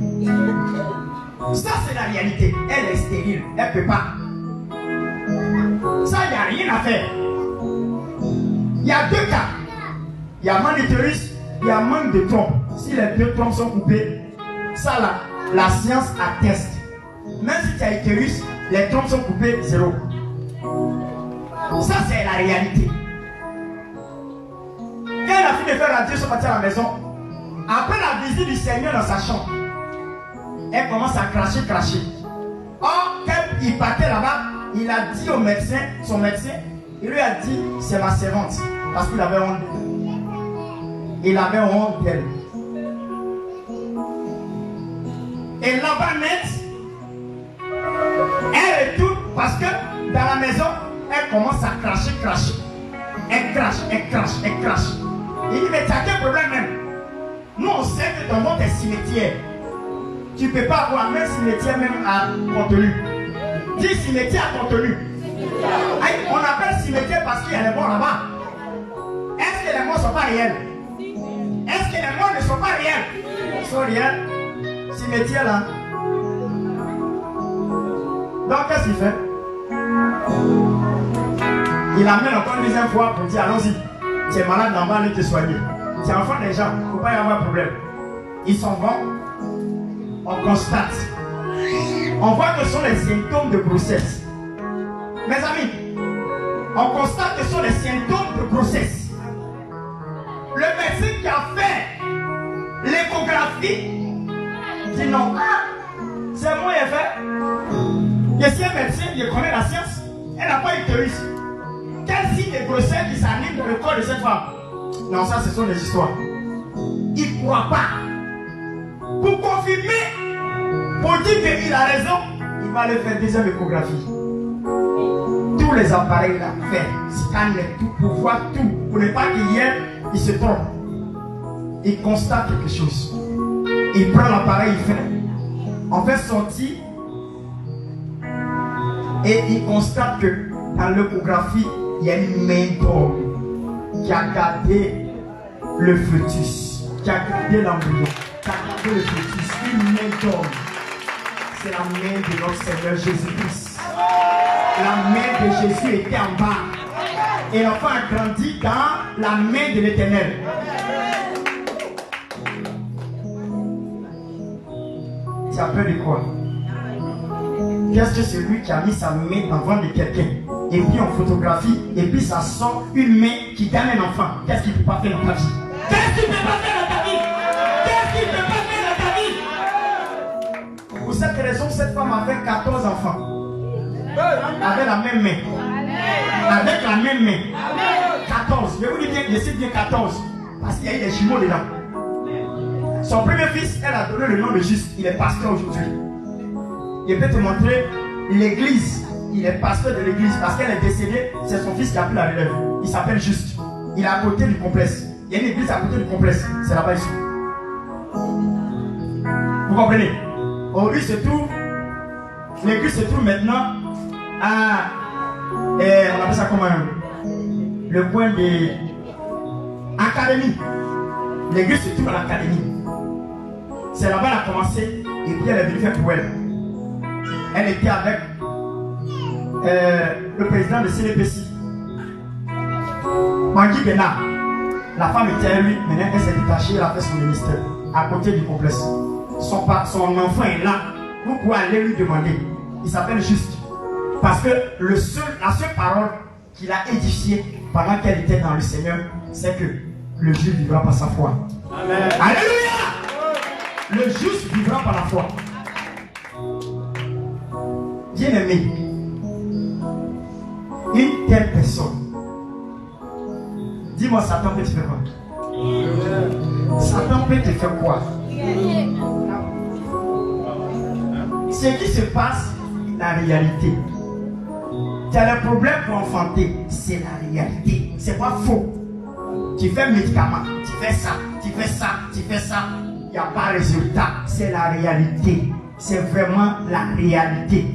Ça, c'est la réalité. Elle est stérile. Elle ne peut pas. Ça, il n'y a rien à faire. Il y a deux cas. Il y a manque d'utérus, il y a manque de trompe. Si les deux trompes sont coupées, ça là, la science atteste. Même si tu as utérus, les trompes sont coupées, zéro. Ça, c'est la réalité. Quand la fille devait radier son parti à la maison. Après la visite du Seigneur dans sa chambre, elle commence à cracher. Or, quand il partait là-bas, il a dit au médecin, son médecin, il lui a dit, c'est ma servante. Parce qu'il avait honte d'elle. Il avait honte d'elle. Et là-bas net, elle retourne parce que dans la maison, elle commence à cracher. Elle crache. Il dit, mais tu as quel problème même? Nous, on sait que ton ventre est cimetière. Tu ne peux pas avoir même cimetière même à contenu. Dis cimetière à contenu. On appelle cimetière parce qu'il y a les morts là-bas. Est-ce que les morts ne sont pas réels? Est-ce que les morts ne sont pas réels? Ils sont réels. Cimetière là. Donc qu'est-ce qu'il fait? Il amène encore une deuxième fois pour dire allons-y. Tu es malade là-bas, allez te soigner. Tu es enfant des gens, il ne faut pas y avoir de problème. Ils s'en vont. On constate. On voit que ce sont les symptômes de grossesse. Mes amis, on constate que ce sont les symptômes de grossesse. Le médecin qui a fait l'échographie dit non. C'est moi qui ai fait. Je suis un médecin, je connais la science. Elle n'a pas utérus. Quel signe de grossesse qui s'anime dans le corps de cette femme? Non, ça ce sont des histoires. Il ne croit pas. Pour confirmer, pour dire qu'il a raison, il va aller faire deuxième échographie. Tous les appareils qu'il a fait, scanne tout pour voir tout, pour ne pas qu'hier il se trompe. Il constate quelque chose. Il prend l'appareil, il fait. On fait sortir et il constate que dans l'échographie, il y a une main d'homme qui a gardé le fœtus, qui a gardé l'embryon, qui a gardé le fœtus, une main d'homme. C'est la main de notre Seigneur Jésus-Christ. La main de Jésus était en bas. Et l'enfant a grandi dans la main de l'Éternel. Tu as peur de quoi? Qu'est-ce que c'est lui qui a mis sa main dans le ventre de quelqu'un? Et puis on photographie, et puis ça sort une main qui donne un enfant. Qu'est-ce qu'il ne peut pas faire dans ta vie? Qu'est-ce qu'il ne peut pas faire dans ta vie? Qu'est-ce qu'il ne peut pas faire dans ta vie? Pour cette raison, cette femme a fait 14 enfants. Avec la même main. Avec la même main. 14. Je vous dis bien, je sais bien 14. Parce qu'il y a eu des jumeaux dedans. Son premier fils, elle a donné le nom de Juste. Il est pasteur aujourd'hui. Je peux te montrer l'église. Il est pasteur de l'église parce qu'elle est décédée. C'est son fils qui a pris la relève. Il s'appelle Juste. Il est à côté du complexe. Il y a une église à côté du complexe. C'est là-bas ici. Vous comprenez? Aujourd'hui se trouve. L'église se trouve maintenant à. On appelle ça comment? Le coin de. Académie. L'église se trouve à l'académie. C'est là-bas qu'elle a commencé. Et puis elle est venue faire pour elle. Elle était avec le président de CNPC. Magui Bena. La femme était à lui. Maintenant elle s'est détachée. Elle a fait son ministère. À côté du complexe. Son enfant est là. Vous pouvez aller lui demander. Il s'appelle Juste. Parce que la seule parole qu'il a édifiée pendant qu'elle était dans le Seigneur, c'est que le juste vivra par sa foi. Amen. Alléluia! Le juste vivra par la foi. Bien-aimé, une telle personne, dis-moi, Satan peut te faire quoi? Satan peut te faire quoi? Ce qui se passe, la réalité. Tu as le problème pour enfanter, c'est la réalité. C'est pas faux. Tu fais médicament, tu fais ça, tu fais ça, tu fais ça. Il n'y a pas de résultat. C'est la réalité. C'est vraiment la réalité.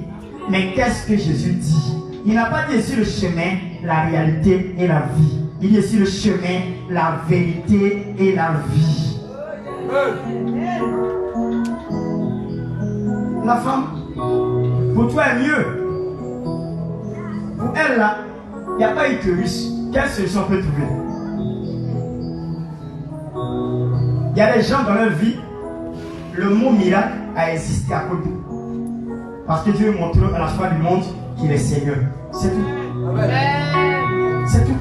Mais qu'est-ce que Jésus dit? Il n'a pas dit sur le chemin, la réalité et la vie. Il dit sur le chemin, la vérité et la vie. La femme, pour toi est mieux. Pour elle là, il n'y a pas utérus. Quelle solution peut trouver? Il y a des gens dans leur vie, le mot miracle a existé à côté. Parce que Dieu montre à la fin du monde qu'il est Seigneur. C'est tout. C'est tout.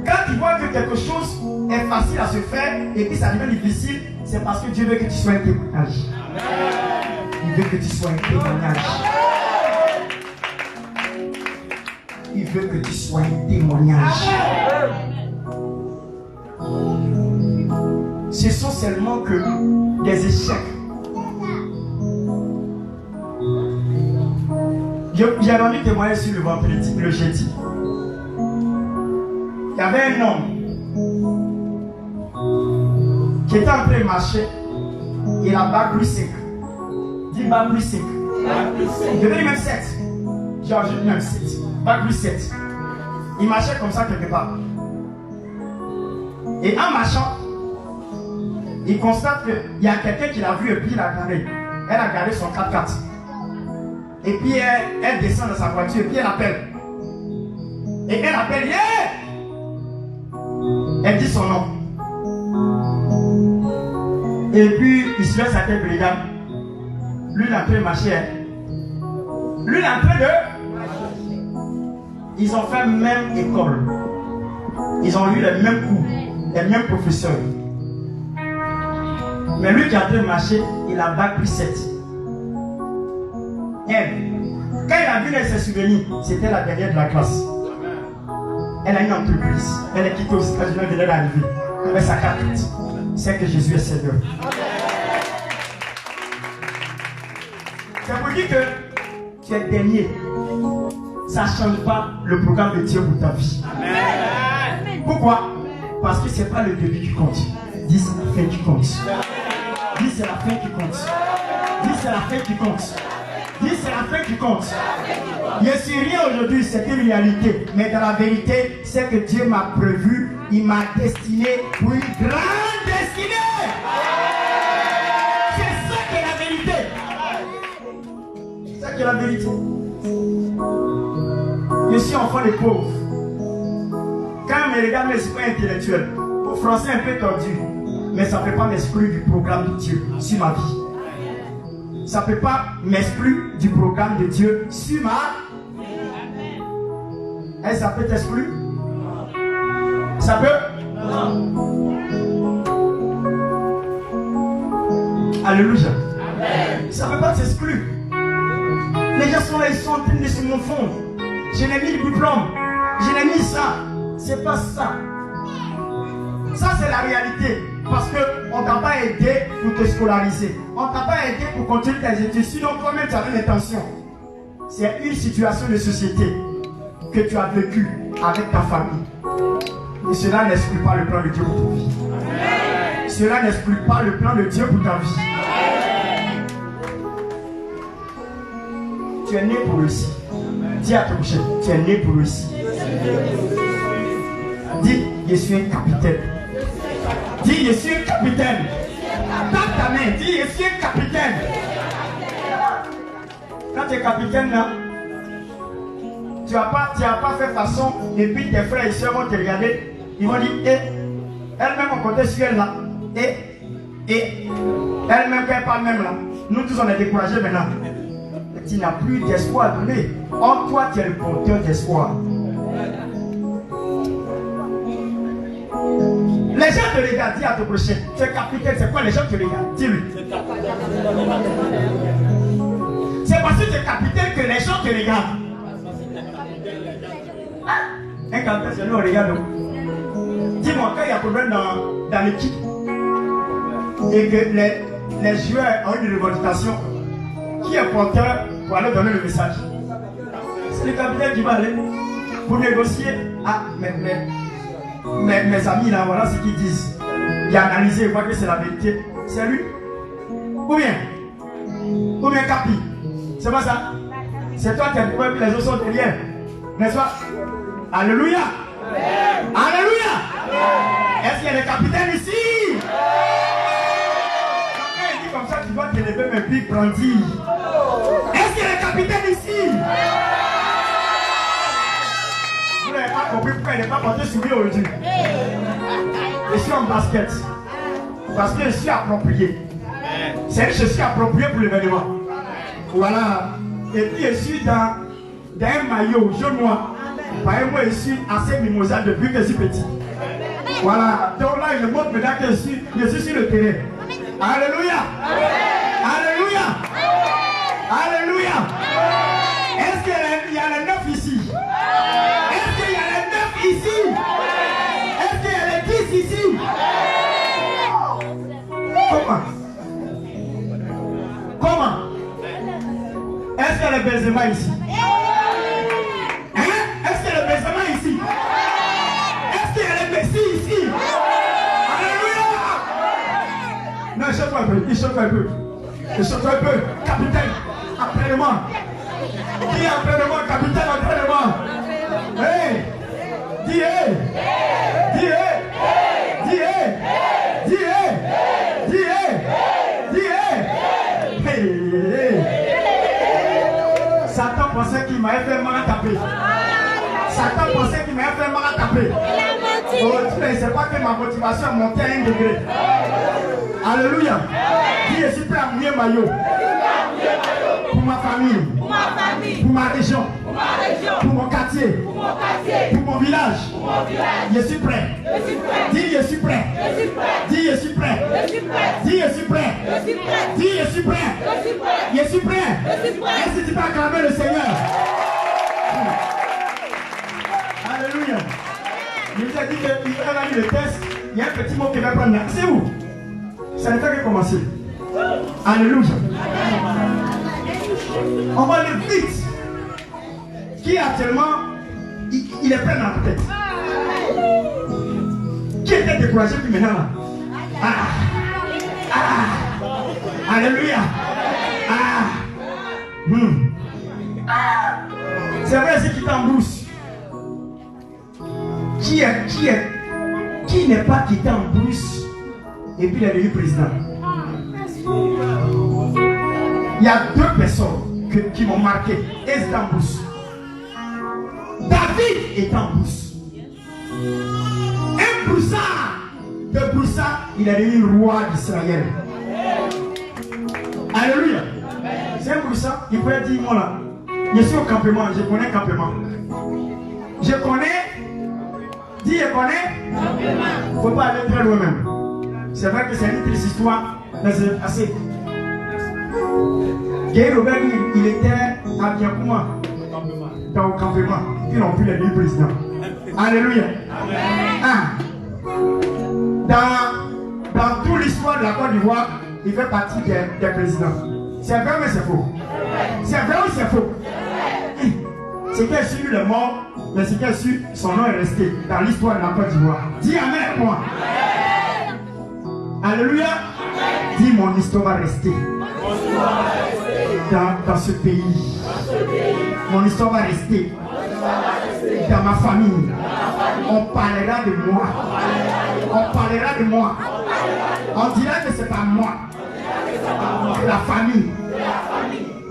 Quand tu vois que quelque chose est facile à se faire et puis ça devient difficile, c'est parce que Dieu veut que tu sois un témoignage. Il veut que tu sois un témoignage. Il veut que tu sois un témoignage. Ce sont seulement que des échecs. J'ai rendu témoignage sur le vendredi, le jeudi. Il y avait un homme qui était en train de marcher. Il a bac plus 5. Dis bac plus 5. Il devait même 7. J'ai ajouté même 7. Bac plus 7. Il marchait comme ça quelque part. Et en marchant, il constate qu'il y a quelqu'un qui l'a vu et puis il a garé. Elle a garé son 4x4. Et puis elle descend de sa voiture et puis elle appelle. Et elle appelle, yeah! Elle dit son nom. Et puis il se laisse sa tête brigade. Lui il est en train de marcher. Lui il est en train de... Ils ont fait même école. Ils ont eu les mêmes cours, les mêmes professeurs. Mais lui qui est en train de marcher, il a bac plus 7. Elle, quand il a vu ses souvenirs, c'était la dernière de la classe. Elle a une entreprise. Elle est quittée aux États-Unis, elle est arrivée avec sa carte. C'est que Jésus est Seigneur. C'est pour dire que tu es dernier. Ça ne change pas le programme de Dieu pour ta vie. Amen. Pourquoi? Parce que ce n'est pas le début qui compte. Dis c'est la fin qui compte. Dis c'est la fin qui compte. Dis c'est la fin qui compte. Dis c'est la fin qui compte. Je suis rien aujourd'hui, c'est une réalité. Mais dans la vérité, c'est que Dieu m'a prévu, il m'a destiné pour une grande destinée. C'est ça qui est la vérité. C'est ça qui est la vérité. Je suis enfant des pauvres. Quand on me regarde, je ne suis pas intellectuel. Au français un peu tordu. Mais ça ne peut pas m'exclure du programme de Dieu sur ma vie. Ça ne peut pas m'exclure du programme de Dieu sur ma vie. Est-ce que ça peut t'exclure? Ça peut? Non. Alléluia. Amen. Ça ne peut pas t'exclure. Les gens sont là, ils sont en train de se confondre. Je n'ai mis le diplôme. Je n'ai mis ça. C'est pas ça. Ça, c'est la réalité. Parce qu'on ne t'a pas aidé pour te scolariser. On ne t'a pas aidé pour continuer tes études. Sinon, toi-même, tu avais l'intention. C'est une situation de société que tu as vécue avec ta famille. Et cela n'exclut pas le plan de Dieu pour ta vie. Amen. Cela n'exclut pas le plan de Dieu pour ta vie. Amen. Tu es né pour réussir. Dis à ton chef, tu es né pour réussir. Dis, je suis un capitaine. Dis, je suis un capitaine. Tape ta main, dis, je suis un capitaine. Quand tu es capitaine là, tu n'as pas fait façon, et puis tes frères et soeurs vont te regarder, ils vont dire, elle-même on comptait sur elle là, et elle-même quand elle parle même là, nous tous on est découragés maintenant. Tu n'as plus d'espoir à donner. En toi, tu es le porteur d'espoir. Les gens te regardent, dis à ton prochain, tu es capitaine, c'est quoi les gens te regardent? Dis-lui. C'est parce que tu es capitaine que les gens te regardent. Un capitaine, c'est nous, on regarde. Dis-moi, quand il y a un problème dans l'équipe et que les joueurs ont une revendication, qui est porteur pour aller donner le message? C'est le capitaine qui va aller pour négocier. Ah, mes amis là, voilà ce qu'ils disent. Il a analysé, il voit que c'est la vérité. C'est lui. Ou bien Capi. C'est pas ça. C'est toi qui es le peuple, les autres sont derrière. N'est-ce pas? Alléluia. Amen. Alléluia. Amen. Est-ce qu'il y a des capitaines ici? Quand il dit comme ça, tu dois te lever mais puis grandir. Est-ce qu'il y a des capitaines ici? Vous n'avez pas compris pourquoi il n'est pas porté sur lui aujourd'hui. Je suis en basket. Parce que je suis approprié. C'est que je suis approprié pour l'événement. Voilà. Et puis je suis dans un maillot jaune noir. Par exemple, je suis assez mimosa depuis que je suis petit. Voilà. Donc là, je montre maintenant que je suis sur le terrain. Alléluia. Alléluia. Alléluia. Est-ce qu'il y a les 9 ici? Est-ce qu'il y a les 9 ici? Est-ce qu'il y a les 10 ici? Comment? Comment? Est-ce qu'il y a les Benzema ici? Hein? Est-ce qu'il y a les Benzema ici? Est-ce qu'il y a les Messi ici? Alléluia! Non, il chauffe un peu, il chauffe un peu. Il chauffe un peu. Capitaine, après moi. Qui est après moi? Capitaine, après moi. Hey! Dis hey! Dis hey! Dis hey! Dis hey! Dis hey! Dis hey! Hey! Satan pensait qu'il m'avait fait mal à taper. Satan pensait qu'il m'avait fait mal à taper. Oh, tu ne sais pas que ma motivation a monté à 1 degré. Alléluia. Dis, je suis prêt à mouiller maillot. Pour ma famille. Pour ma région. Pour mon quartier. Pour mon village. Je suis prêt. Dis, je suis prêt. Dis, je suis prêt. Dis, je suis prêt. Dis, je suis prêt. Je suis prêt. Est-ce que tu peux acclamer le Seigneur? Alléluia. Je vous ai dit qu'il a eu le test. Il y a un petit mot qui va prendre là. C'est où? Ça ne fait que commencer. Alléluia. On va aller vite. Qui actuellement, il est plein dans la tête. Qui était découragé puis maintenant là? Alléluia. C'est vrai ce qui t'embrousse. Qui n'est pas quitté en brousse et puis il est devenu président? Il y a 2 personnes qui m'ont marqué et c'est en brousse. David est en brousse. Un broussard de broussard, il est devenu roi d'Israël. Alléluia. C'est un broussard, il pourrait dire moi là, je suis au campement, je connais le campement. Je connais. Dis, je connais. Il ne faut pas aller très loin même. C'est vrai que c'est une triste histoire, mais c'est assez. Guy Robert, il était à Biakouma, dans le campement. Ils n'ont plus les 2 présidents. Alléluia. Dans toute l'histoire de la Côte d'Ivoire, il fait partie des présidents. C'est vrai mais c'est faux? C'est vrai ou c'est faux? C'est qu'il a su le mort, mais c'est qu'il a su son nom est resté dans l'histoire de la Côte d'Ivoire. Dis amen avec moi. Alléluia. Dis mon histoire va rester dans ce pays. Mon histoire va rester dans ma famille. On parlera de moi. On parlera de moi. On dira que c'est pas moi. La famille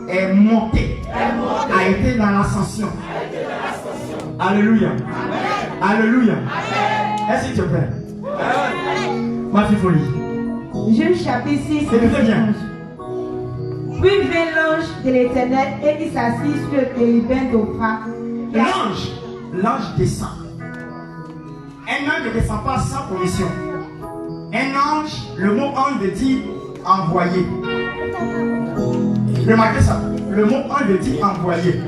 est montée, a été dans l'ascension. Alléluia. Alléluia. Est-ce que tu es prêt? Ma fille folie. Juge chapitre 6. C'est très bien. Puis vint l'ange de l'Éternel et il s'assit sur le térubin d'Ophra. L'ange descend. Un ange ne descend pas sans commission. Un ange, le mot ange veut dire envoyé. Remarquez ça. Le mot ange veut dire envoyé.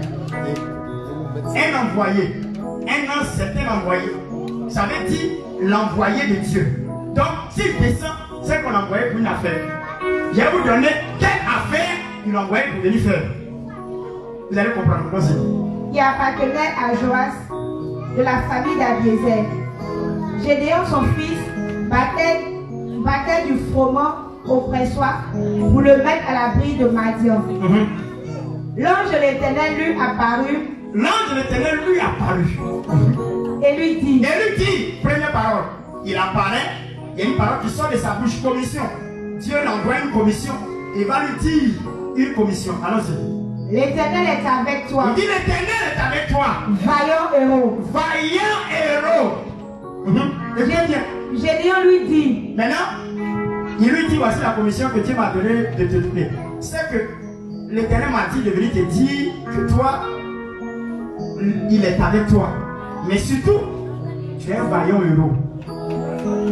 Un envoyé. Un ange, c'est un envoyé. Ça veut dire l'envoyé de Dieu. Donc, s'il descend, c'est qu'on l'a envoyé pour une affaire. Je vais vous donner quelle affaire il l'a envoyé pour venir faire. Vous allez comprendre. Vas-y. Qui appartenait à Joas de la famille d'Abiézer. Gédéon, son fils, battait du froment au pressoir pour le mettre à l'abri de Madian. L'ange de l'Éternel lui apparut. L'ange de l'Éternel lui apparut. Et lui dit. Première parole. Il apparaît. Il y a une parole qui sort de sa bouche, commission. Dieu l'envoie une commission. Il va lui dire une commission. Allons-y. L'Éternel est avec toi. Il dit l'Éternel est avec toi. Vaillant héros. Vaillant héros. Et bien. Gédéon lui dit. Maintenant, il lui dit voici la commission que Dieu m'a donnée de te donner. C'est que l'Éternel m'a dit de venir te dire que toi, il est avec toi. Mais surtout, tu es un vaillant héros.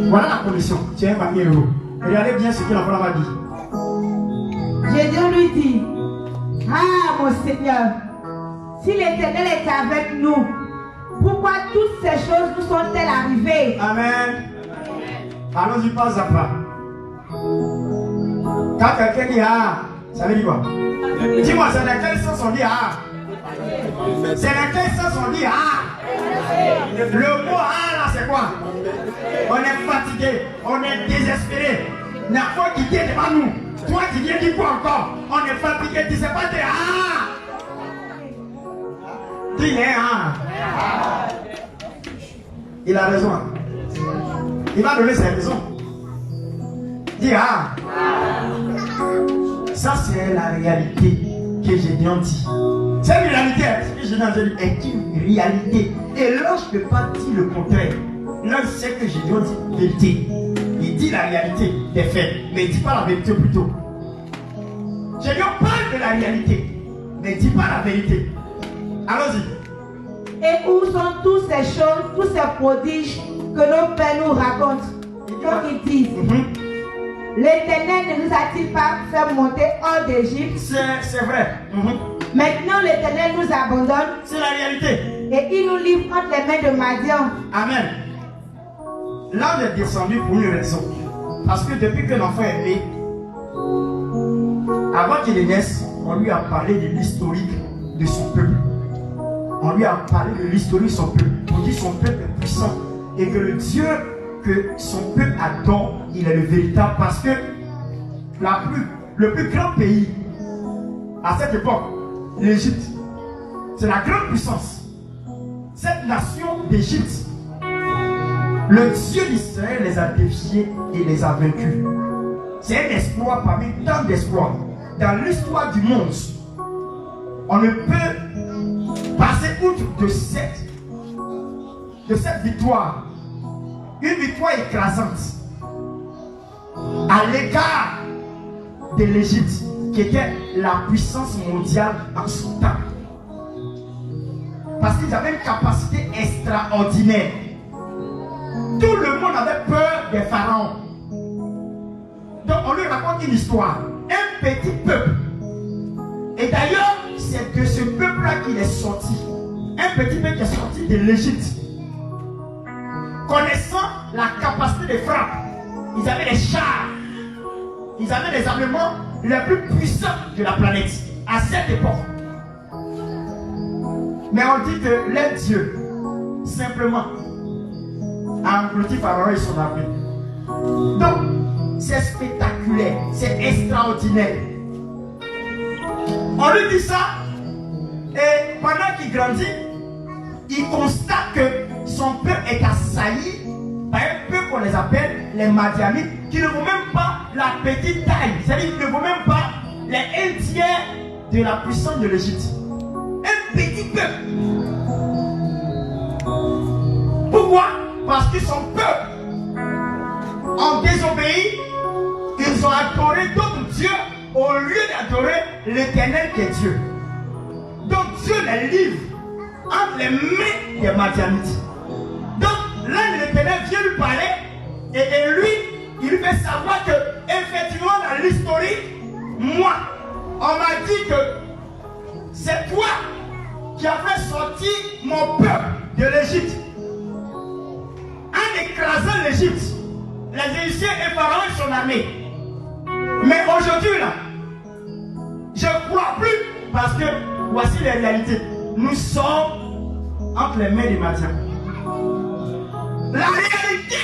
Voilà la condition. Tu es un famille héros. Regardez bien ce que la parole m'a dit. Jésus lui dit, ah mon Seigneur, si l'Éternel est avec nous, pourquoi toutes ces choses nous sont-elles arrivées? Amen. Allons-y pas à pas. Quand quelqu'un dit ah, ça veut dire quoi? Dis-moi, c'est dans quel sens on dit ah? C'est dans quel sens on dit ah? Le mot ah là c'est quoi? On est fatigué, on est désespéré. La foi qui vient devant nous. Toi qui viens dire quoi encore? On est fatigué, tu ne sais pas dire ah! Dis ah! Il a raison. Il va donner ses raisons. Dis ah! Ça c'est la réalité que Gédéon dit. Cette réalité que Gédéon dit est une réalité. Et lorsque je ne peux pas dire le contraire, là c'est que Gédéon dit vérité. Il dit la réalité des faits, mais il ne dit pas la vérité plutôt. Gédéon parle de la réalité, mais il ne dit pas la vérité. Allons-y. Et où sont toutes ces choses, tous ces prodiges que nos pères nous racontent? Donc ils disent, l'Éternel ne nous a-t-il pas fait monter hors d'Égypte? C'est vrai. Maintenant l'Éternel nous abandonne. C'est la réalité. Et il nous livre entre les mains de Madian. Amen. Là, on est descendu pour une raison. Parce que depuis que l'enfant est né, avant qu'il naisse, on lui a parlé de l'historique de son peuple. On lui a parlé de l'historique de son peuple. On dit que son peuple est puissant. Et que le Dieu que son peuple adore, il est le véritable. Parce que le plus grand pays à cette époque, l'Égypte, c'est la grande puissance. Cette nation d'Égypte, le Dieu d'Israël les a défiés et les a vaincus. C'est un exploit parmi tant d'exploits. Dans l'histoire du monde, on ne peut passer outre de cette victoire. Une victoire écrasante à l'égard de l'Égypte, qui était la puissance mondiale en son temps. Parce qu'ils avaient une capacité extraordinaire. Tout le monde avait peur des pharaons. Donc on lui raconte une histoire. Un petit peuple. Et d'ailleurs, c'est de ce peuple-là qu'il est sorti. Un petit peuple qui est sorti de l'Égypte. Connaissant la capacité des frappes, ils avaient des chars. Ils avaient les armements les plus puissants de la planète à cette époque. Mais on dit que les dieux, simplement, a englouti Pharaon et son armée. Donc, c'est spectaculaire, c'est extraordinaire. On lui dit ça, et pendant qu'il grandit, il constate que son peuple est assailli par un peuple qu'on les appelle les Madianites, qui ne vaut même pas la petite taille, c'est-à-dire qu'ils ne vaut même pas les 1 tiers de la puissance de l'Égypte. Un petit peuple. Pourquoi? Parce que son peuple ont désobéi, ils ont adoré d'autres dieux au lieu d'adorer l'Éternel qui est Dieu. Donc Dieu les livre entre les mains des Madianites. Donc là l'Éternel vient lui parler et lui, il lui fait savoir que effectivement dans l'historique, moi, on m'a dit que c'est toi qui as fait sortir mon peuple de l'Égypte. En écrasant l'Égypte, les Égyptiens et Pharaon et son armée. Mais aujourd'hui là, je ne crois plus parce que voici les réalités. Nous sommes entre les mains des Madian. La réalité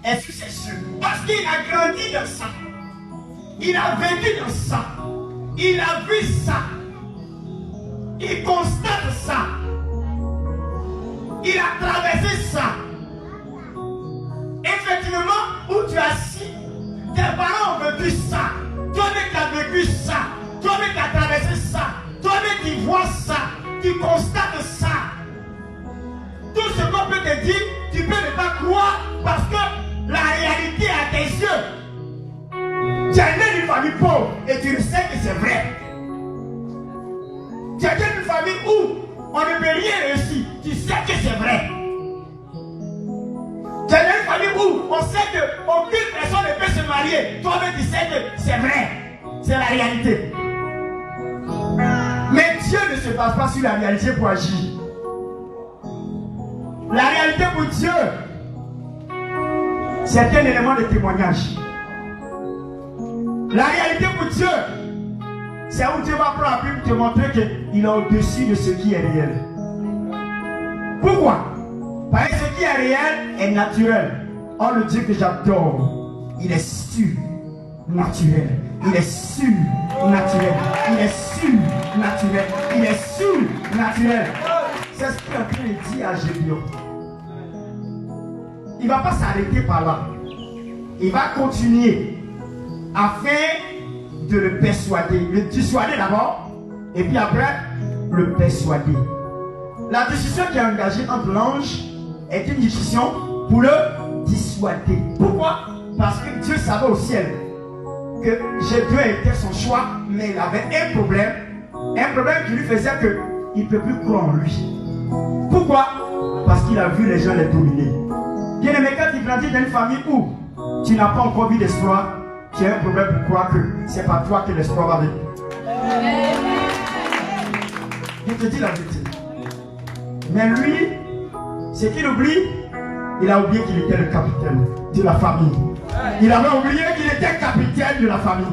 est sur ses yeux. Parce qu'il a grandi dans ça. Il a vécu dans ça. Il a vu ça. Il constate ça. Il a traversé ça. Effectivement, où tu as assis, tes parents ont vécu ça. Toi-même tu as vécu ça. Toi-même tu as traversé ça. Toi-même tu vois ça. Tu constates ça. Tout ce qu'on peut te dire, tu peux ne pas croire parce que la réalité à tes yeux. Tu es né d'une famille pauvre et tu sais que c'est vrai. Tu es né d'une famille où on ne peut rien réussir. Tu sais que c'est vrai. Tu es né d'une famille où on sait qu'aucune personne ne peut se marier, toi-même tu sais que c'est vrai. C'est la réalité. Mais Dieu ne se base pas sur la réalité pour agir. La réalité pour Dieu, c'est un élément de témoignage. La réalité pour Dieu, c'est où Dieu va prendre la Bible pour te montrer qu'il est au-dessus de ce qui est réel. Pourquoi? Parce que ce qui est réel est naturel. Or, le Dieu que j'adore, il est surnaturel. Il est surnaturel. Il est surnaturel. Il est surnaturel. C'est ce qu'il est en train de dire à Gédéon. Il ne va pas s'arrêter par là. Il va continuer afin de le persuader. Le dissuader d'abord, et puis après, le persuader. La discussion qui est engagée entre l'ange est une discussion pour le dissuader. Pourquoi? Parce que Dieu savait au ciel que Gédéon était son choix, mais il avait un problème qui lui faisait qu'il ne peut plus croire en lui. Pourquoi? Parce qu'il a vu les gens les dominer. Bien aimé, quand tu grandis dans une famille où tu n'as pas encore vu l'espoir, tu as un problème pour croire que c'est pas toi que l'espoir va venir. Je te dis la vérité. Mais lui, ce qu'il oublie, il a oublié qu'il était le capitaine de la famille. Il avait oublié qu'il était capitaine de la famille.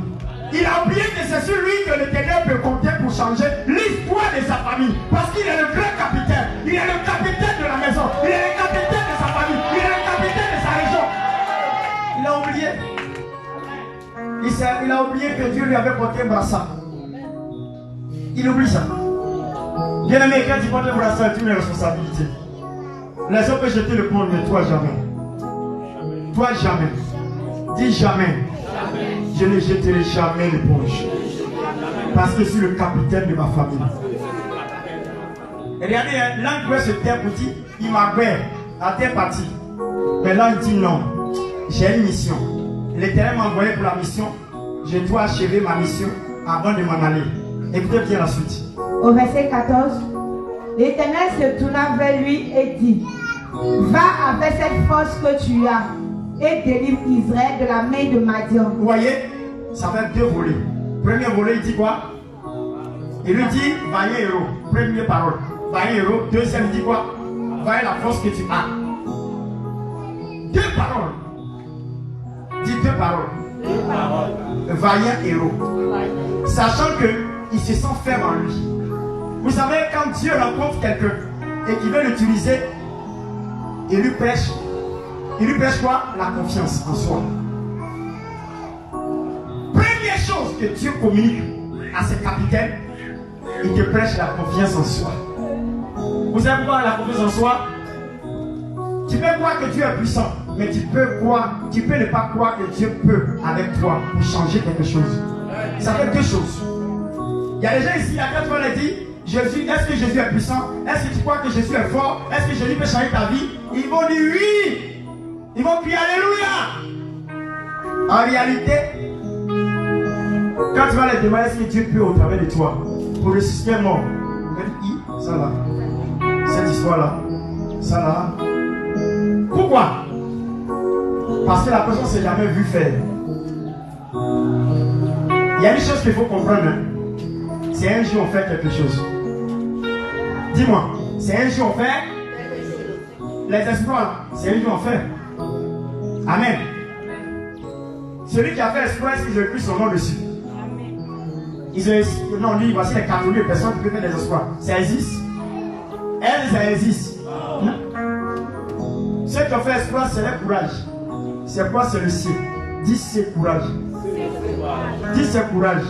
Il a oublié que c'est sur lui que l'Éternel peut compter pour changer l'histoire de sa famille. Parce qu'il est le grand capitaine. Il est le capitaine de la maison. Il est le capitaine de sa famille. Il est le capitaine de sa région. Il a oublié. Il a oublié que Dieu lui avait porté un brassard. Il oublie ça. Bien aimé, quand tu portes un brassard, tu as une responsabilité. Les autres peuvent jeter le pont, mais toi jamais. Toi jamais. Dis jamais. Je ne jetterai jamais l'éponge. Parce que je suis le capitaine de ma famille. Et regardez, l'ange pouvait se taire pour dire, il m'a fait à telle partie. Mais là, il dit non. J'ai une mission. L'Éternel m'a envoyé pour la mission. Je dois achever ma mission avant de m'en aller. Écoutez bien la suite. Au verset 14, l'Éternel se tourna vers lui et dit, va avec cette force que tu as et délivre Israël de la main de Madian. Vous voyez, ça fait deux volets. Premier volet, il dit quoi? Il lui dit, vaillant héros. Première parole. Vaillant héros. Deuxième, il dit quoi? Vaillant la force que tu as. Deux paroles. Dis deux paroles. Vaillant héros. Sachant qu'il se sent ferme en lui. Vous savez, quand Dieu rencontre quelqu'un et qu'il veut l'utiliser, il lui prêche. Il lui prêche quoi? La confiance en soi. Première chose que Dieu communique à ses capitaines, il te prêche la confiance en soi. Vous savez quoi, la confiance en soi? Tu peux croire que Dieu est puissant, mais tu peux ne pas croire que Dieu peut avec toi pour changer quelque chose. Ça fait deux choses. Il y a des gens ici, quand tu leur dis, Jésus, est-ce que Jésus est puissant? Est-ce que tu crois que Jésus est fort? Est-ce que Jésus peut changer ta vie? Ils vont dire oui. Ils vont crier Alléluia. En réalité, quand tu vas les demander est-ce que Dieu peut au travers de toi pour ressusciter un mort, ça là, cette histoire-là, ça là. Pourquoi? Parce que la personne ne s'est jamais vue faire. Il y a une chose qu'il faut comprendre. Hein. C'est un jour on fait quelque chose. Dis-moi, c'est un jour on fait les exploits. C'est un jour on fait. Amen. Celui qui a fait exploit, est-ce qu'ils ont écrit son nom dessus? Non, lui, voici les catholiques, personne qui peut faire des exploits. Ça existe. Elle, ça existe. Ceux qui ont fait exploit, c'est le courage. C'est quoi? C'est le ciel. Dis c'est courage. Dis c'est courage.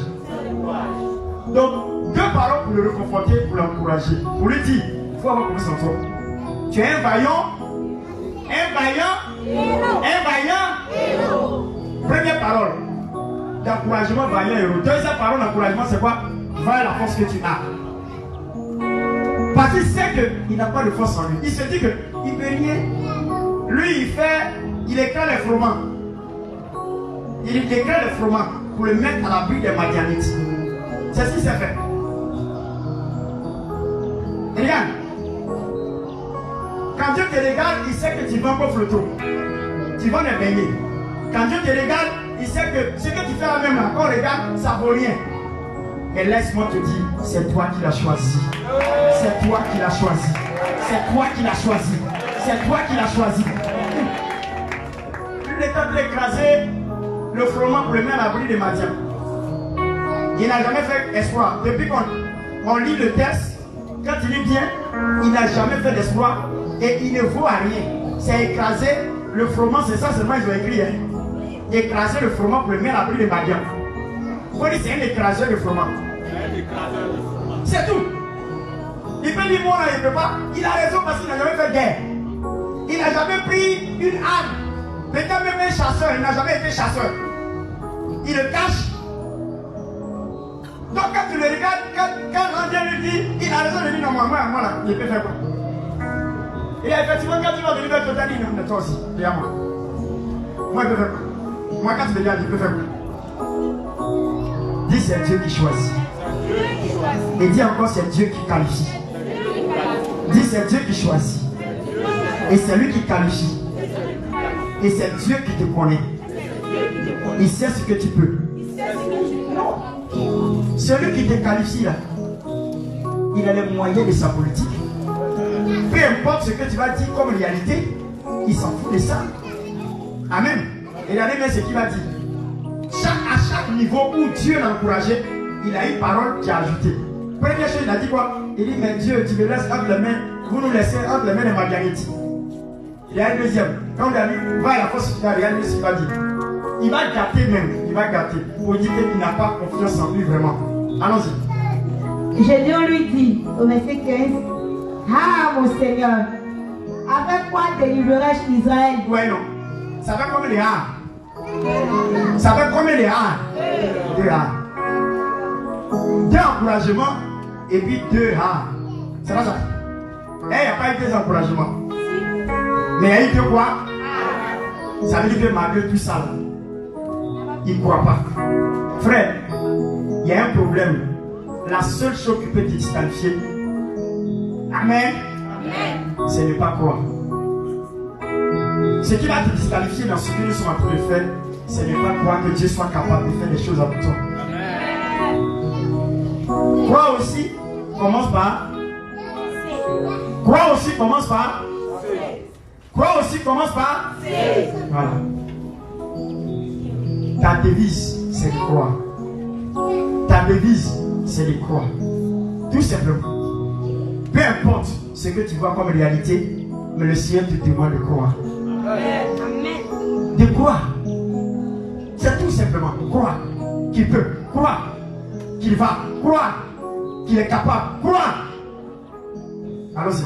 Donc, deux paroles pour le réconforter, pour l'encourager. Pour lui dire, il faut avoir confiance en toi. Tu es un vaillant. Première parole d'encouragement, vaillant héros. Deuxième parole d'encouragement, c'est quoi? Va la force que tu as. Parce qu'il sait qu'il n'a pas de force en lui. Il se dit qu'il ne peut rien. Lui, il écrit les fromages. Il écrit les fromages pour le mettre à l'abri des Madianites. C'est ce qu'il s'est fait. Regarde. Quand Dieu te regarde, il sait que tu vas encore flotto. tu vas les baigner. Quand Dieu te regarde, il sait que ce que tu fais là même là, quand on regarde, ça vaut rien. Et laisse-moi te dire, c'est toi qui l'as choisi. C'est toi qui l'as choisi. C'est toi qui l'as choisi. C'est toi qui l'as choisi. Il est temps d'écraser le froment pour le mettre à l'abri de Madian. Il n'a jamais fait espoir. Depuis qu'on lit le texte, quand il lit bien, il n'a jamais fait d'espoir et il ne vaut à rien. C'est écraser le froment, c'est ça seulement ils ont écrit. Hein. Écraser le froment pour le mettre à l'abri de Madian. Vous dites c'est un écraseur de froment. C'est tout. Il peut dire bon là, il ne peut pas. Il a raison parce qu'il n'a jamais fait guerre. Il n'a jamais pris une arme. Peut-être même un chasseur, il n'a jamais été chasseur. Il le cache. Donc quand tu le regardes, quand l'Indien lui dit, il a raison de dire non, moi là, il peut faire quoi. Et effectivement, quand tu vas venir vers toi, tu dis non, mais toi aussi, regarde moi. Moi, il peut faire quoi. Moi, quand tu me regardes, il peut faire quoi. Dis c'est Dieu qui choisit. Et dis encore c'est Dieu qui qualifie. Dis c'est Dieu qui choisit. Et c'est lui qui qualifie. Et c'est Dieu qui te connaît. Il sait ce que tu peux. Celui qui te qualifie là, il a les moyens de sa politique. Peu importe ce que tu vas dire comme réalité, il s'en fout de ça. Amen. Et regardez bien ce qu'il va dire. À chaque niveau où Dieu l'a encouragé, il a une parole qui a ajouté. Première chose, il a dit quoi? Il dit, mais Dieu, tu me laisses entre les mains, vous nous laissez entre les mains de Marguerite. Il y a un deuxième. Quand on a dit, va à la force, tu vas regarder ce qu'il va dire. Il va gâter même, il va gâter. Pour dire qu'il n'a pas confiance en lui vraiment. Allons-y. Gédéon lui dit, au verset 15, ah mon Seigneur, avec quoi délivrerai-je Israël? Ouais, non. Ça fait combien de A? Ça fait combien de A? 2 A. 2 encouragements et puis 2 A. C'est pas ça? Il n'y a pas eu 2 encouragements. Mais il y a eu 2 quoi? Ça veut dire que malgré tout ça, il ne croit pas. Frère, il y a un problème. La seule chose qui peut te disqualifier, amen, c'est ne pas croire. Ce qui va te disqualifier dans ce que nous sommes en train de faire, c'est ne pas croire que Dieu soit capable de faire des choses avec toi. Croire aussi commence par. Croire aussi commence par. Croire aussi commence par. Voilà. Ta devise, c'est de croire. Ta devise, c'est de croire. Tout simplement. Peu importe ce que tu vois comme réalité, mais le Seigneur te demande de croire. De croire. C'est tout simplement croire qu'il peut, croire qu'il va, croire qu'il est capable, croire. Allons-y.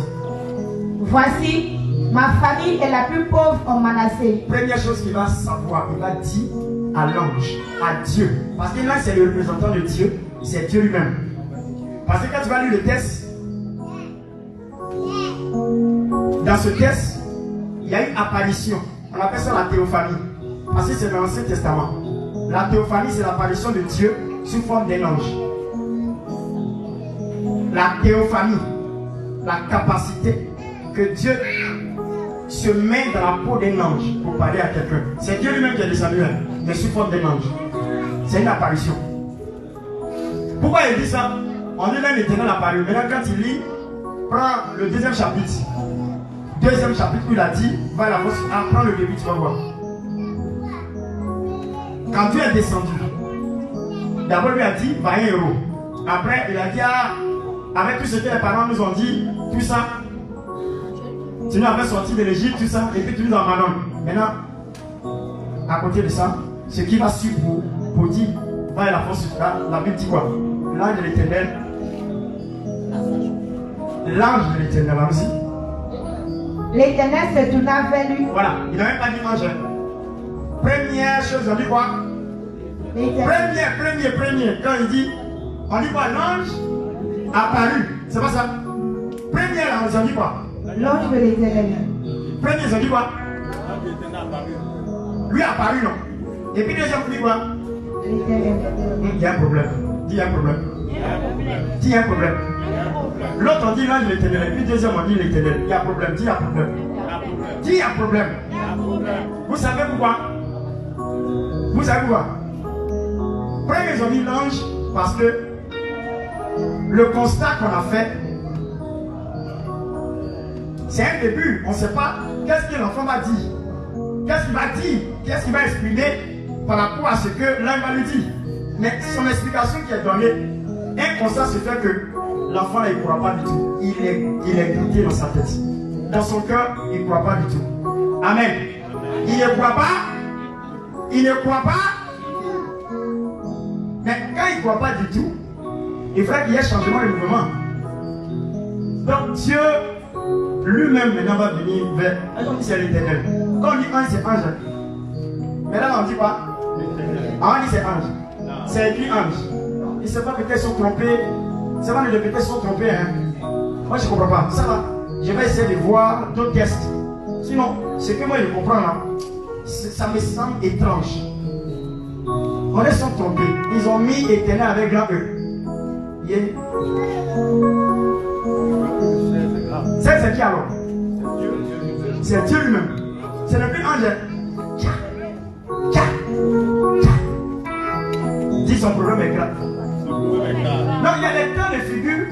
Voici, ma famille est la plus pauvre en Manassé. Première chose qu'il va savoir, il va dire à l'ange, à Dieu. Parce que là, c'est le représentant de Dieu, c'est Dieu lui-même. Parce que quand tu vas lire le texte, dans ce texte, il y a une apparition. On appelle ça la théophanie. Parce que c'est dans l'Ancien Testament. La théophanie, c'est l'apparition de Dieu sous forme d'un ange. La théophanie, la capacité que Dieu se met dans la peau d'un ange pour parler à quelqu'un. C'est Dieu lui-même qui est descendu, mais sous forme d'un ange. C'est une apparition. Pourquoi il dit ça? On dit là l'Éternel apparu. Maintenant, quand il lit, prends le deuxième chapitre. Deuxième chapitre, il a dit, va à la force, prends le début, tu vas voir. Quand Dieu est descendu, d'abord il lui a dit, va un héros. Après, il a dit, avec tout ce que les parents nous ont dit, tout ça, tu nous avais sorti de l'Égypte, tout ça, et puis tu nous abandonnes. Maintenant, à côté de ça, ce qui va suivre pour dire, va à la force, la Bible dit quoi? L'ange de l'Éternel. L'ange de l'Éternel, là aussi. L'Éternel se tourna vers lui. Voilà, il n'a même pas dit ange. Première chose, on dit quoi? Premier. Quand il dit, on dit quoi? L'ange apparu. C'est pas ça? Première, on dit quoi? L'ange de l'Éternel. Premier, on dit quoi? Lui apparu, non? Et puis deuxième, on dit quoi? L'Éternel. Il y a un problème. Dis, il y a un problème. Dis, il y a un problème. L'autre, on dit l'ange de l'Éternel. Et puis deuxième, on dit l'Éternel. Il y a un problème. Dis, il y a un problème. Dis, il y a problème. Vous savez pourquoi? Vous savez pourquoi? Premier, ils ont mis l'ange parce que le constat qu'on a fait, c'est un début. On ne sait pas qu'est-ce que l'enfant va dire. Qu'est-ce qu'il va dire? Qu'est-ce qu'il va exprimer par rapport à ce que l'un va lui dire. Mais son explication qui est donnée, un constat se fait que l'enfant ne croit pas du tout. Il est goûté dans sa tête. Dans son cœur, il ne croit pas du tout. Amen. Il ne croit pas. Il ne croit pas. Mais quand il ne croit pas du tout, il faudrait qu'il y ait changement de mouvement. Donc Dieu lui-même maintenant va venir vers. On dit c'est l'éternel. Quand on dit ange, c'est ange. Mais là on dit quoi? On dit c'est ange. C'est écrit ange. Ils ne savent pas peut-être sont trompés. Ça va, les peut-être sont trompés. Hein? Moi je ne comprends pas. Ça va. Je vais essayer de voir d'autres tests. Sinon, ce que moi je comprends là, ça me semble étrange. On les sont trompés. Ils ont mis éternel avec grand E. Yeah. C'est qui alors? C'est Dieu lui-même. C'est le plus ange. Dis son problème est grave. Non, il y a des cas de figure.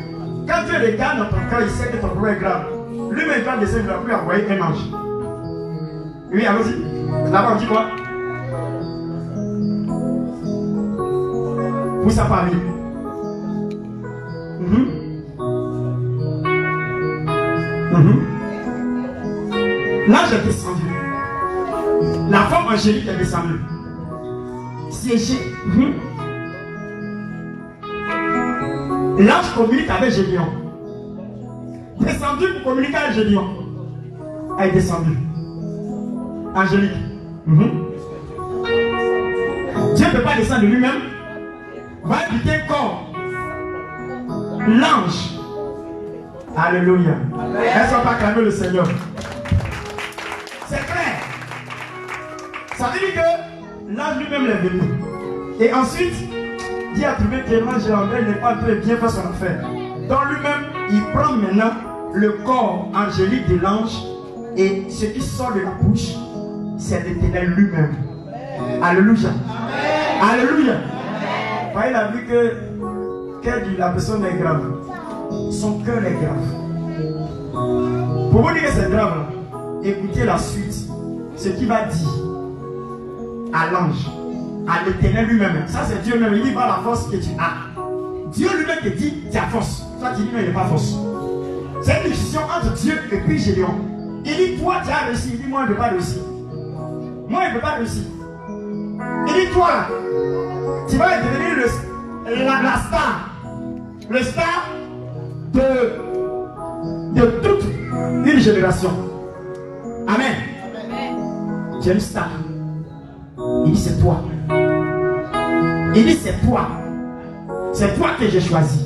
Quand Dieu regarde dans ton cœur, il sait que ton problème est grave. Lui-même, quand il essaie de la plus envoyer un ange. Oui, allons-y. D'abord, on dit quoi? Vous ça parle. L'ange est descendu. La forme angélique est descendue. Siégé. L'ange communique avec Gédéon. Descendu pour communiquer avec Gédéon. Elle est descendue. Angélique. Dieu ne peut pas descendre de lui-même. Va habiter corps. L'ange. Alléluia. Est-ce qu'on peut acclamer le Seigneur? C'est clair. Ça veut dire que l'ange lui-même est venu. Et ensuite, Dieu a trouvé que l'ange n'est pas très bien fait son affaire. Donc lui-même, il prend maintenant le corps angélique de l'ange et ce qui sort de la bouche, c'est l'Éternel lui-même. Alléluia. Alléluia. Il a vu que la personne est grave. Son cœur est grave. Pour vous dire que c'est grave, écoutez la suite. Ce qu'il va dire à l'ange, à l'Éternel lui-même. Ça c'est Dieu lui-même. Il dit pas la force que tu as. Dieu lui-même te dit tu as force. Toi tu dis non, il n'est pas force. C'est une discussion entre Dieu et puis Gédéon. Il dit toi tu as réussi. Il dit moi je ne peux pas réussir. Moi je ne peux pas réussir. Il dit toi là, tu vas devenir la star. Le star de toute une génération. Amen. Tu es une star. Il dit c'est toi. Il dit c'est toi. C'est toi que j'ai choisi.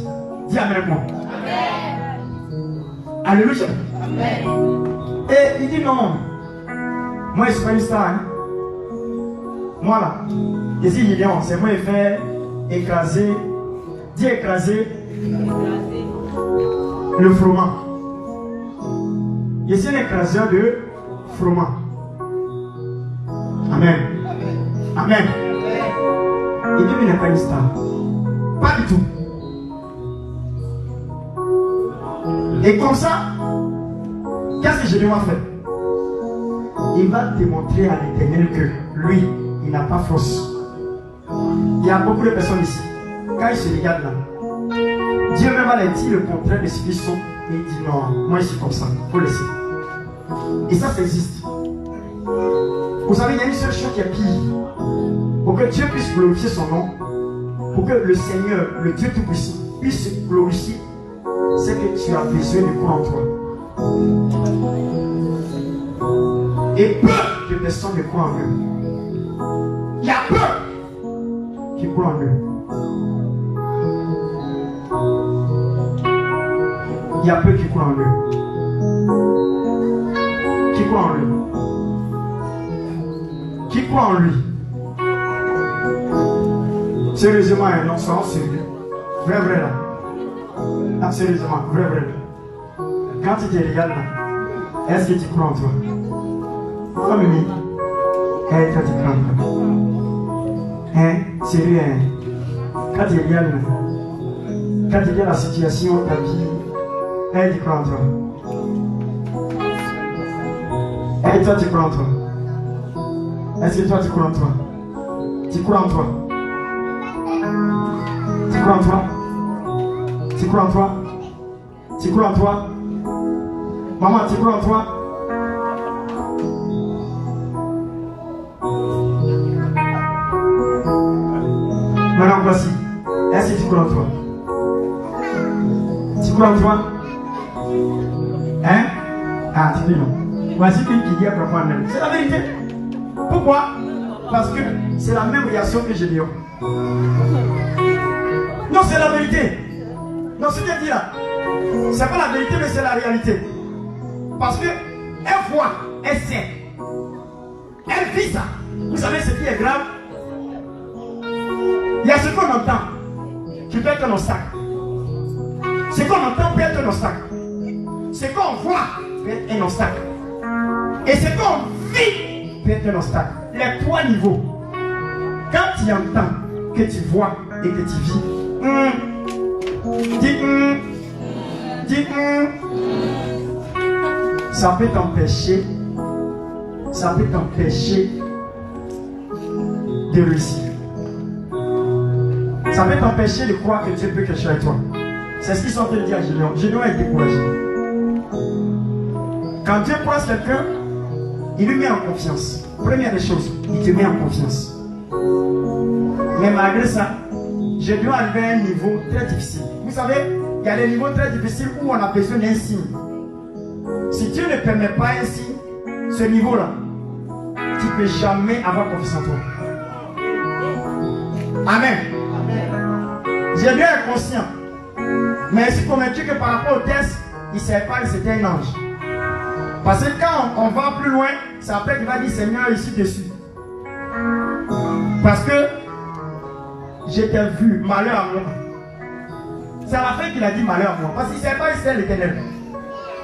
Dis amen moi. Alléluia. Et il dit non. Moi je suis pas une star. Hein? Moi là. Ici Gideon, c'est moi qui fais écraser. Dis écraser. Le froment. Je suis un écraseur de froment. Amen. Amen. Et Dieu n'est pas une star. Pas du tout. Et comme ça, qu'est-ce que Gédéon a fait? Il va démontrer à l'Éternel que lui, il n'a pas force. Il y a beaucoup de personnes ici. Quand ils se regardent là, Dieu même va leur dire le contraire de ce qu'ils sont. Et il dit non, moi je suis comme ça. Il faut laisser. Et ça existe. Vous savez, il y a une seule chose qui est pire. Pour que Dieu puisse glorifier son nom, pour que le Seigneur, le Dieu Tout-Puissant, puisse se glorifier, c'est que tu as besoin de croire en toi. Et peu de personnes ne croient en eux. Il y a peu qui croient en eux. Il y a peu qui croient en eux. Qui croient en lui? Qui croit en lui? Sérieusement, non, soyons sérieux. Vrai, vrai là. Ah, sérieusement, vrai, vrai. Quand tu te regardes là, est-ce que tu crois en toi? Pourquoi me dit? Toi tu crois quoi? Sérieux, quand il y a la situation, ta vie, tu crois en toi. Toi tu crois en toi. Est-ce que toi tu crois en toi? Tu crois en toi? Tu crois en toi? Tu crois en toi? Tu crois en toi? Maman, tu crois en toi? Maintenant voici. Est-ce que tu crois en toi? Tu crois en toi? Ah, tu dis non. Voici une qui dit à propos même. C'est la vérité. Pourquoi? Parce que c'est la même réaction que j'ai dit. Non, c'est la vérité. Non, ce que je dis là, c'est pas la vérité, mais c'est la réalité. Parce que elle voit, elle sait. Elle vit ça. Vous savez ce qui est grave? Il y a ce qu'on entend qui peut être un obstacle. Ce qu'on entend peut être un obstacle. Ce qu'on voit peut être un obstacle. Et ce qu'on vit peut être un obstacle. Les trois niveaux. Quand tu entends, que tu vois et que tu vis, dis ça peut t'empêcher de réussir. Ça peut t'empêcher de croire que Dieu peut quelque chose avec toi. C'est ce qu'ils sont en train de dire à Gédéon. Gédéon est découragé. Quand Dieu place quelqu'un, il lui met en confiance. Première des choses, il te met en confiance. Mais malgré ça, Gédéon arrive à un niveau très difficile. Vous savez, il y a des niveaux très difficiles où on a besoin d'un signe. Si Dieu ne permet pas un signe, ce niveau-là, tu ne peux jamais avoir confiance en toi. Amen. Gédéon est conscient. Mais je suis convaincu que par rapport au test, il ne savait pas que c'était un ange. Parce que quand on va plus loin, c'est après qu'il va dire Seigneur, ici dessus. Parce que j'ai vu malheur à moi. C'est à la fin qu'il a dit malheur à moi. Parce qu'il ne savait pas que c'était l'Éternel.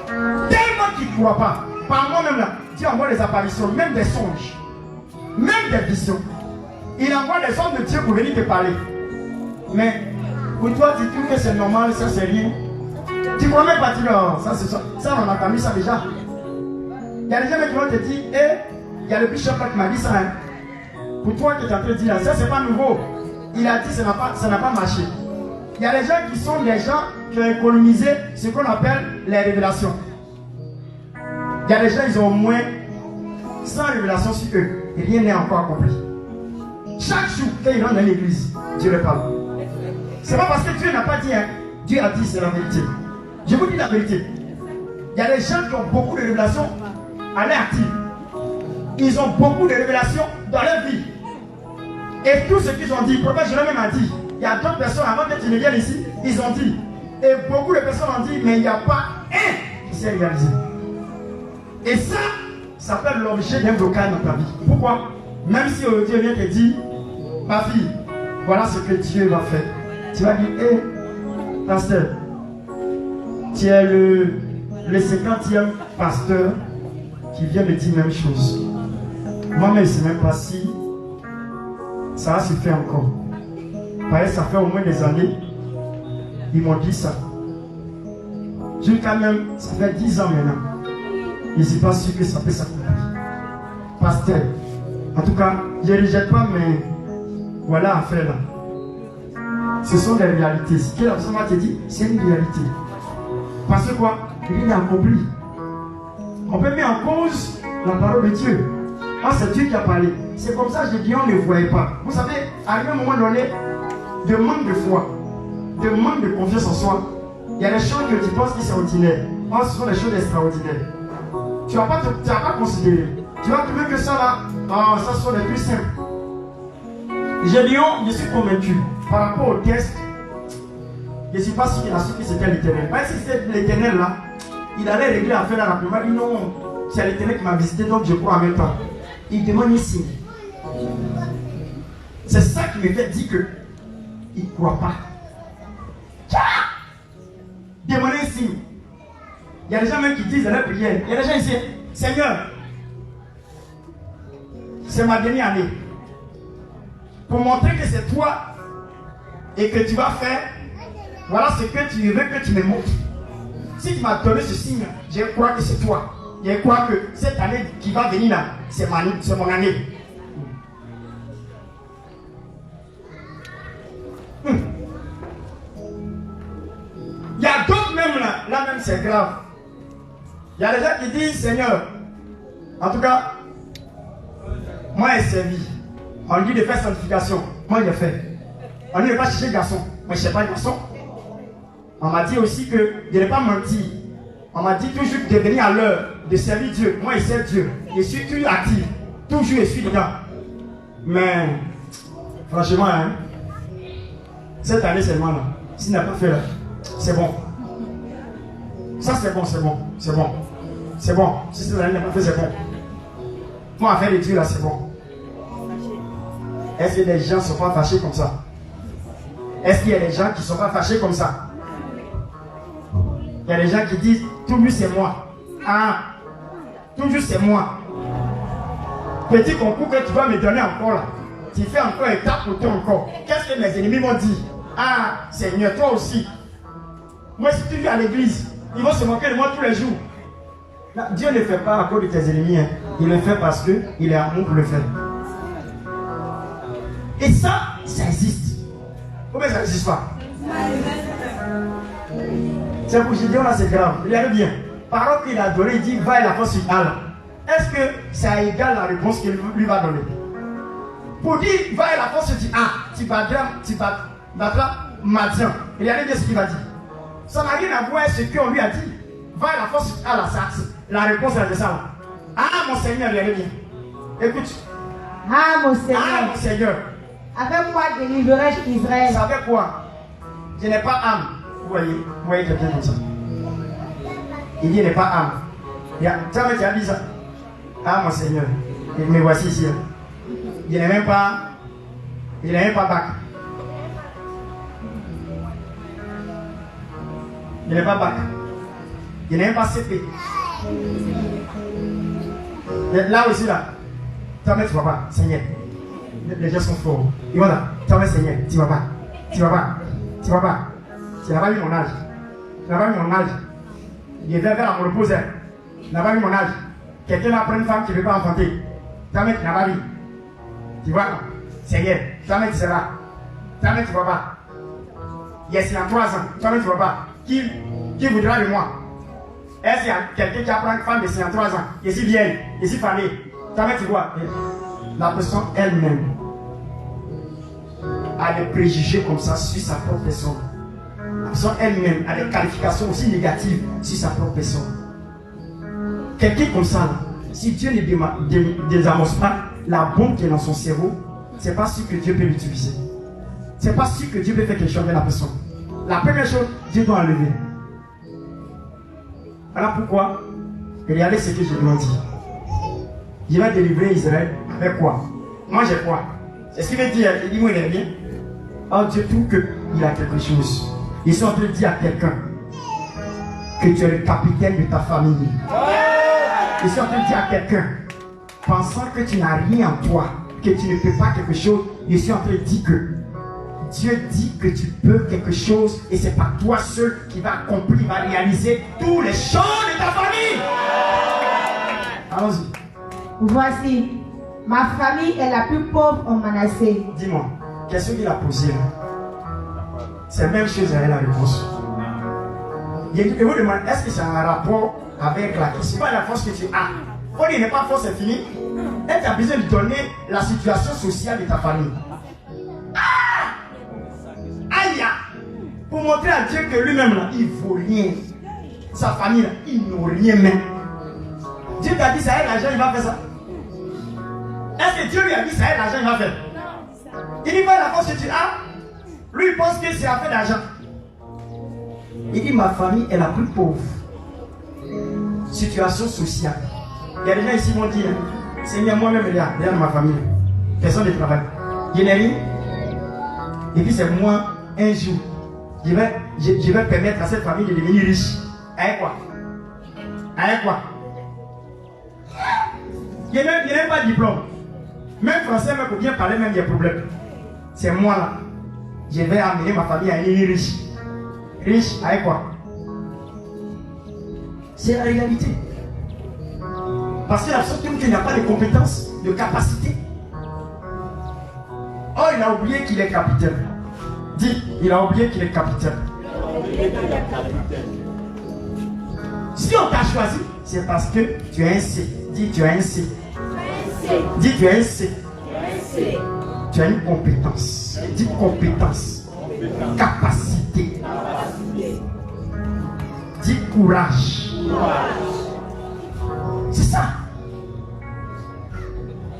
Tellement qu'il ne croit pas. Par moi-même là, Dieu envoie des apparitions, même des songes, même des visions. Il envoie des hommes de Dieu pour venir te parler. Mais pour toi, tu trouves que c'est normal, ça c'est rien. Tu ne crois même pas, tu dis, oh, ça c'est ça. Ça, on a entendu ça déjà. Il y a des gens qui vont te dire, il y a le bishop qui m'a dit ça. Hein. Pour toi qui es en train de dire, ça c'est pas nouveau. Il a dit, ça n'a pas marché. Il y a des gens qui sont des gens qui ont économisé ce qu'on appelle les révélations. Il y a des gens, ils ont au moins 100 révélations sur eux. Et rien n'est encore accompli. Chaque jour, quand ils rentrent dans l'église, Dieu leur parle. C'est pas parce que Dieu n'a pas dit, hein. Dieu a dit, c'est la vérité. Je vous dis la vérité. Il y a des gens qui ont beaucoup de révélations à l'air active. Ils ont beaucoup de révélations dans leur vie. Et tout ce qu'ils ont dit, le prophète Jérémie m'a dit, il y a d'autres personnes avant que tu ne viennes ici, ils ont dit. Et beaucoup de personnes ont dit, mais il n'y a pas un qui s'est réalisé. Et ça fait l'objet d'un blocage dans ta vie. Pourquoi? Même si Dieu vient te dire, ma fille, voilà ce que Dieu va faire. Tu vas dire, pasteur, tu es le 50e pasteur qui vient me dire la même chose. Moi-même, je ne sais même pas si ça va se faire encore. Parce que ça fait au moins des années, ils m'ont dit ça. Jusqu'à même, ça fait 10 ans maintenant. Je ne suis pas sûr que ça peut s'accomplir. Pasteur, en tout cas, je ne rejette pas, mais voilà à faire là. Ce sont des réalités. Ce que la personne va te dire, c'est une réalité. Parce que quoi? Il est accompli. On peut mettre en cause la parole de Dieu. Ah, c'est Dieu qui a parlé. C'est comme ça que je dis, on ne le voyait pas. Vous savez, à un moment donné, de manque de foi, de manque de confiance en soi, il y a des choses que tu penses qui sont ordinaires. Or, ce sont des choses extraordinaires. Tu ne vas pas considérer. Tu vas trouver que ça là, ça sont les plus simples. Je suis convaincu, par rapport au test, je ne suis pas sûr qu'il a su que c'était l'Éternel. Même si c'était l'Éternel là, il allait régler l'affaire là, il m'a dit non, c'est l'Éternel qui m'a visité, donc je crois en même temps. Il demande un signe. C'est ça qui me fait dire qu'il ne croit pas. Demandez un signe. Il y a des gens même qui disent dans leur prière, il y a des gens ici, Seigneur, c'est ma dernière année. Pour montrer que c'est toi et que tu vas faire, voilà ce que tu veux que tu me montres. Si tu m'as donné ce signe, je crois que c'est toi. Je crois que cette année qui va venir là, c'est mon année. Il y a d'autres même là même c'est grave. Il y a des gens qui disent, Seigneur, en tout cas, moi j'ai servi. On dit de faire sanctification. Moi j'ai fait. On dit de ne pas chercher garçon. Moi je ne cherche pas garçon. On m'a dit aussi que je n'ai pas menti. On m'a dit toujours de venir à l'heure, de servir Dieu. Moi je sers Dieu. Je suis toujours actif. Toujours je suis dedans. Mais, franchement, hein, cette année seulement là, s'il n'a pas fait là, c'est bon. Ça c'est bon, c'est bon, c'est bon. C'est bon. Si cette année n'a pas fait, c'est bon. Moi, à faire les Dieu là, c'est bon. Est-ce que les gens ne sont pas fâchés comme ça? Est-ce qu'il y a des gens qui ne sont pas fâchés comme ça? Il y a des gens qui disent, toujours c'est moi. Ah, toujours c'est moi. Petit concours que tu vas me donner encore là. Tu fais encore et tape pour toi encore. Qu'est-ce que mes ennemis m'ont dit? Ah, Seigneur, toi aussi. Moi, si tu viens à l'église, ils vont se moquer de moi tous les jours. Là, Dieu ne le fait pas à cause de tes ennemis. Hein. Il le fait parce qu'il est amour pour le faire. Et ça existe. Pourquoi ça n'existe pas? C'est pour Gideon là, c'est grave. Regardez bien. Parole qu'il a donnée, il dit va et la force sur Allah. Est-ce que ça égale la réponse qu'il lui va donner? Pour dire va et la force sur tu battras Madian. Regardez bien ce qu'il va dire. Ça n'a rien à voir avec ce qu'on lui a dit. Va et la force sur Allah. La réponse est ça. Ah mon Seigneur, regardez bien. Écoute. Ah mon Seigneur. Ah mon Seigneur. Avec quoi délivrerai-je Israël? Ça fait quoi? Je n'ai pas âme. Vous voyez quelqu'un comme ça. Il dit, il n'est pas âme. Tu as dit ça. Ah, mon Seigneur. Me voici ici. Il n'est même pas bac. Il n'est pas bac. Il n'est même pas CP. Là aussi, là. Tu ne vas pas, Seigneur. Les gens sont forts. Et voilà. Seigneur, tu ne vas pas. Tu ne vas pas. Tu ne vas pas. Tu n'as pas vu mon âge. Tu n'as pas vu mon âge. Il est vers la repose. Tu n'as pas vu mon âge. Quelqu'un va prendre une femme qui ne veut pas enfanter. Tu n'as pas vu. Tu vois, Seigneur, tu seras. Tu ne vas pas. Yes, il y a 3 ans. Tu ne vas pas. Qui voudra de moi? Est-ce qu'il y a quelqu'un qui apprend une femme de 53 ans? Et si vieille, et si famille? Tu vois, la personne elle-même a des préjugés comme ça sur sa propre personne. La personne elle-même a des qualifications aussi négatives sur sa propre personne. Quelqu'un comme ça, si Dieu ne désamorce pas la bombe qui est dans son cerveau, c'est pas sûr que Dieu peut l'utiliser. C'est pas sûr que Dieu peut faire quelque chose avec la personne. La première chose, Dieu doit enlever. Voilà pourquoi, regardez ce que je lui ai dit. Il va délivrer Israël avec quoi? Moi j'ai quoi? C'est ce qu'il veut dire. Il dit, moi il est bien. Oh Dieu trouve qu'il a quelque chose. Ils sont en train de dire à quelqu'un que tu es le capitaine de ta famille. Ils sont en train de dire à quelqu'un, pensant que tu n'as rien en toi, que tu ne peux pas quelque chose, ils sont en train de dire que Dieu dit que tu peux quelque chose et c'est pas toi seul qui va accomplir, va réaliser toutes les choses de ta famille. Allons-y. Voici, ma famille est la plus pauvre en Manassé. Dis-moi, question qu'il a posée là. C'est la même chose avec la réponse. Je vous demande, est-ce que c'est un rapport avec la question? Pas la force que tu as. Quand il n'est pas force, c'est fini. Et tu as besoin de donner la situation sociale de ta famille. Aïe! Pour montrer à Dieu que lui-même là, il ne vaut rien. Sa famille là, ils n'ont rien même. Dieu t'a dit ça avec l'argent, il va faire ça. Est-ce que Dieu lui a dit ça avec l'argent, il va faire? Il dit pas la force que tu as. Lui il pense que c'est affaire d'argent. Il dit ma famille est la plus pauvre. Situation sociale. Il y a des gens ici qui m'ont dit, Seigneur, moi-même, regarde ma famille. Personne ne travaille. Je n'ai rien. Et puis c'est moi, un jour, je vais permettre à cette famille de devenir riche. Avec quoi? Avec quoi? Il n'y a même pas de diplôme. Même français, même pour bien parler, même il y a problème. C'est moi là. Je vais amener ma famille à une riche. Riche avec quoi? C'est la réalité. Parce que la personne qui n'a pas de compétences, de capacité. Oh, il a oublié qu'il est capitaine. Dis, il a oublié qu'il est capitaine. Si on t'a choisi, c'est parce que tu as un C. Dis, tu as un C. Dis, tu as un C. Tu as une compétence. Dis compétence. Capacité. Dis courage. C'est ça.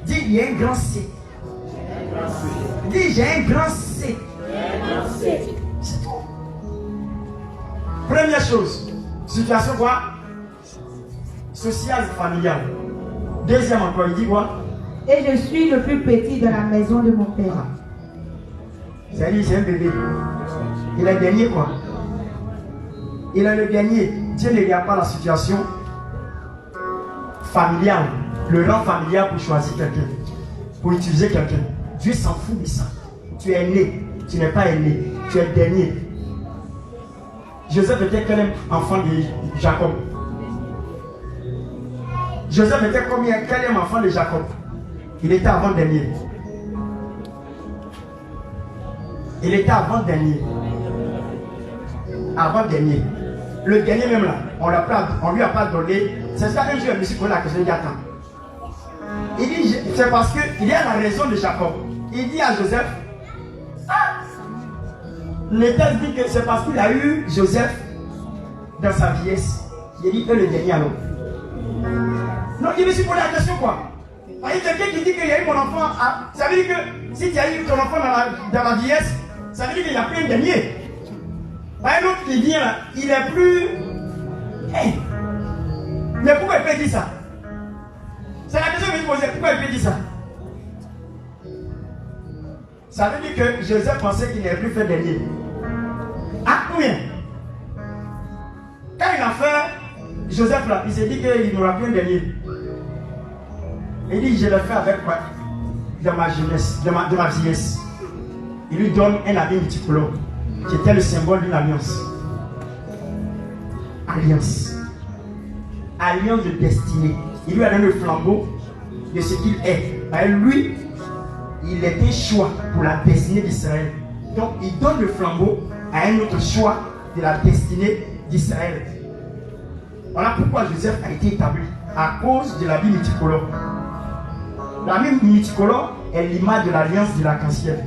Dis, il y a un grand C. Dis, j'ai un grand C. C'est tout. Première chose, situation quoi? Sociale, familiale. Deuxième encore, il dit quoi? Et je suis le plus petit de la maison de mon père. C'est-à-dire, c'est un bébé. Il a gagné quoi? Il a le gagné. Dieu ne regarde pas la situation familiale, le rang familial pour choisir quelqu'un, pour utiliser quelqu'un. Dieu s'en fout de ça. Tu es né, tu n'es pas né, tu es dernier. Joseph était quel enfant de Jacob? Joseph était combien? Quel enfant de Jacob? Il était avant-dernier. Il était avant-dernier. Avant-dernier. Le dernier même là, on ne lui a pas donné. C'est ça que je me suis posé la question il y a temps. Il dit, c'est parce qu'il y a la raison de Jacob. Il dit à Joseph, le texte dit que c'est parce qu'il a eu Joseph dans sa vieillesse. Il dit que le dernier alors. Non, il me suis posé la question quoi? Il y a quelqu'un qui dit qu'il y a eu mon enfant. Ça veut dire que si tu as eu ton enfant dans la vieillesse, ça veut dire qu'il n'y a plus un dernier. Un autre qui vient là, il est plus. Hey. Mais pourquoi il peut dire ça? C'est la question que je me posais. Pourquoi il peut dire ça? Ça veut dire que Joseph pensait qu'il n'avait plus fait dernier. Ah, combien? Quand il a fait Joseph là, il s'est dit qu'il n'aura plus un dernier. Il dit, je l'ai fait avec quoi? De ma jeunesse, de ma vieillesse. Il lui donne un habit multicolore qui était le symbole d'une alliance. Alliance. Alliance de destinée. Il lui a donné le flambeau de ce qu'il est. Lui, il est un choix pour la destinée d'Israël. Donc, il donne le flambeau à un autre choix de la destinée d'Israël. Voilà pourquoi Joseph a été établi. À cause de l'habit multicolore. L'habit multicolore est l'image de l'alliance de l'arc-en-ciel.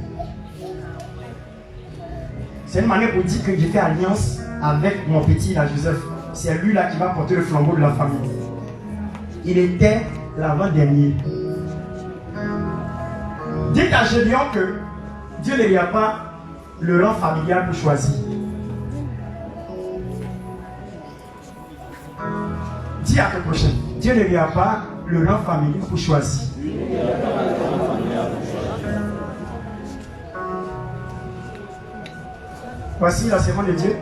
C'est une manière pour dire que j'ai fait alliance avec mon petit là, Joseph. C'est lui là qui va porter le flambeau de la famille. Il était l'avant-dernier. Dites à Gédéon que Dieu ne lui a pas le rang familial pour choisir. Dis à ton prochain, Dieu ne lui a pas le rang familial pour choisir. Voici la semence de Dieu.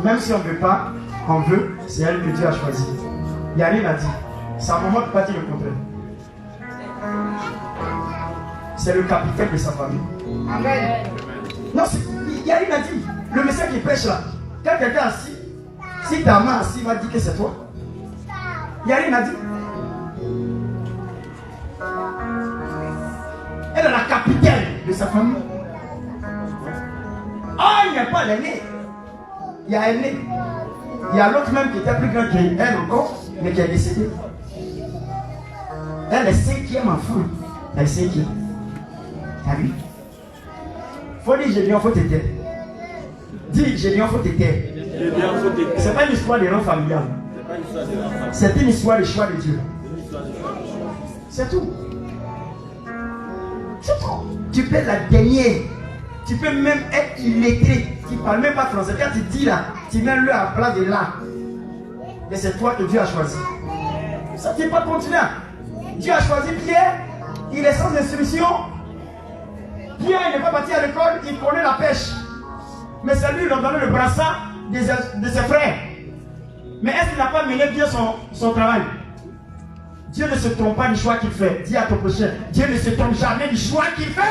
Même si on ne veut pas, on veut, c'est elle que Dieu a choisi. Yannick a dit, sa maman ne peut pas dire le contraire. C'est le capitaine de sa famille. Amen. Non, Yannick a dit, le message qui prêche là, quand quelqu'un est assis, si ta main assis va dire que c'est toi. Yannick a dit, elle est la capitaine de sa famille. Ah, il n'y a pas l'aîné. Il y a l'aîné. Il y a l'autre même qui était plus grand qu'elle encore, mais qui est décédée. Elle est cinquième enfant. Elle est cinquième. T'as vu? Faut dire Gédéon, faut t'aider. Dis Gédéon, faut t'aider. C'est pas une histoire de rang familial. C'est une histoire de choix de Dieu. C'est tout. C'est tout. Tu peux la dernière. Tu peux même être illettré. Tu ne parles même pas français. Quand tu dis là, tu mets le à la place de là. Mais c'est toi que Dieu a choisi. Ça ne tient pas continuer. Dieu a choisi Pierre. Il est sans instruction. Pierre, il n'est pas parti à l'école. Il connaît la pêche. Mais c'est lui qui a donné le brassard de ses frères. Mais est-ce qu'il n'a pas mené bien son travail? Dieu ne se trompe pas du choix qu'il fait. Dis à ton prochain, Dieu ne se trompe jamais du choix qu'il fait.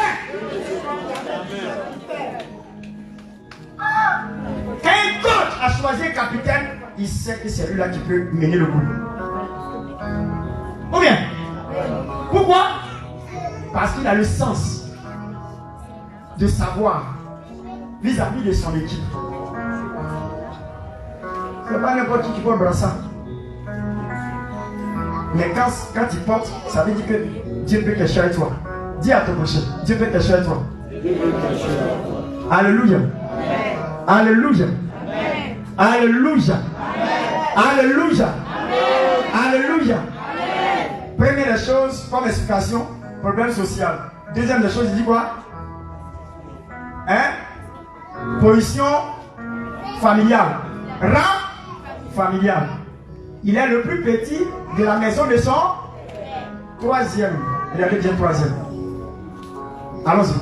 Quand un coach a choisi un capitaine, il sait que c'est lui-là qui peut mener le groupe. Ou bien? Pourquoi? Parce qu'il a le sens de savoir vis-à-vis de son équipe. C'est pas n'importe qui porte le brassard. Mais quand il porte, ça veut dire que Dieu peut quelque chose avec toi. Dis à ton prochain, Dieu peut quelque chose avec toi. Alléluia. Alléluia. Alléluia. Alléluia. Alléluia. Première des choses, comme explication, problème social. Deuxième des choses, il dit quoi? Position familiale. Rang familial. Il est le plus petit de la maison de son troisième. Il est le bien troisième. Allons-y.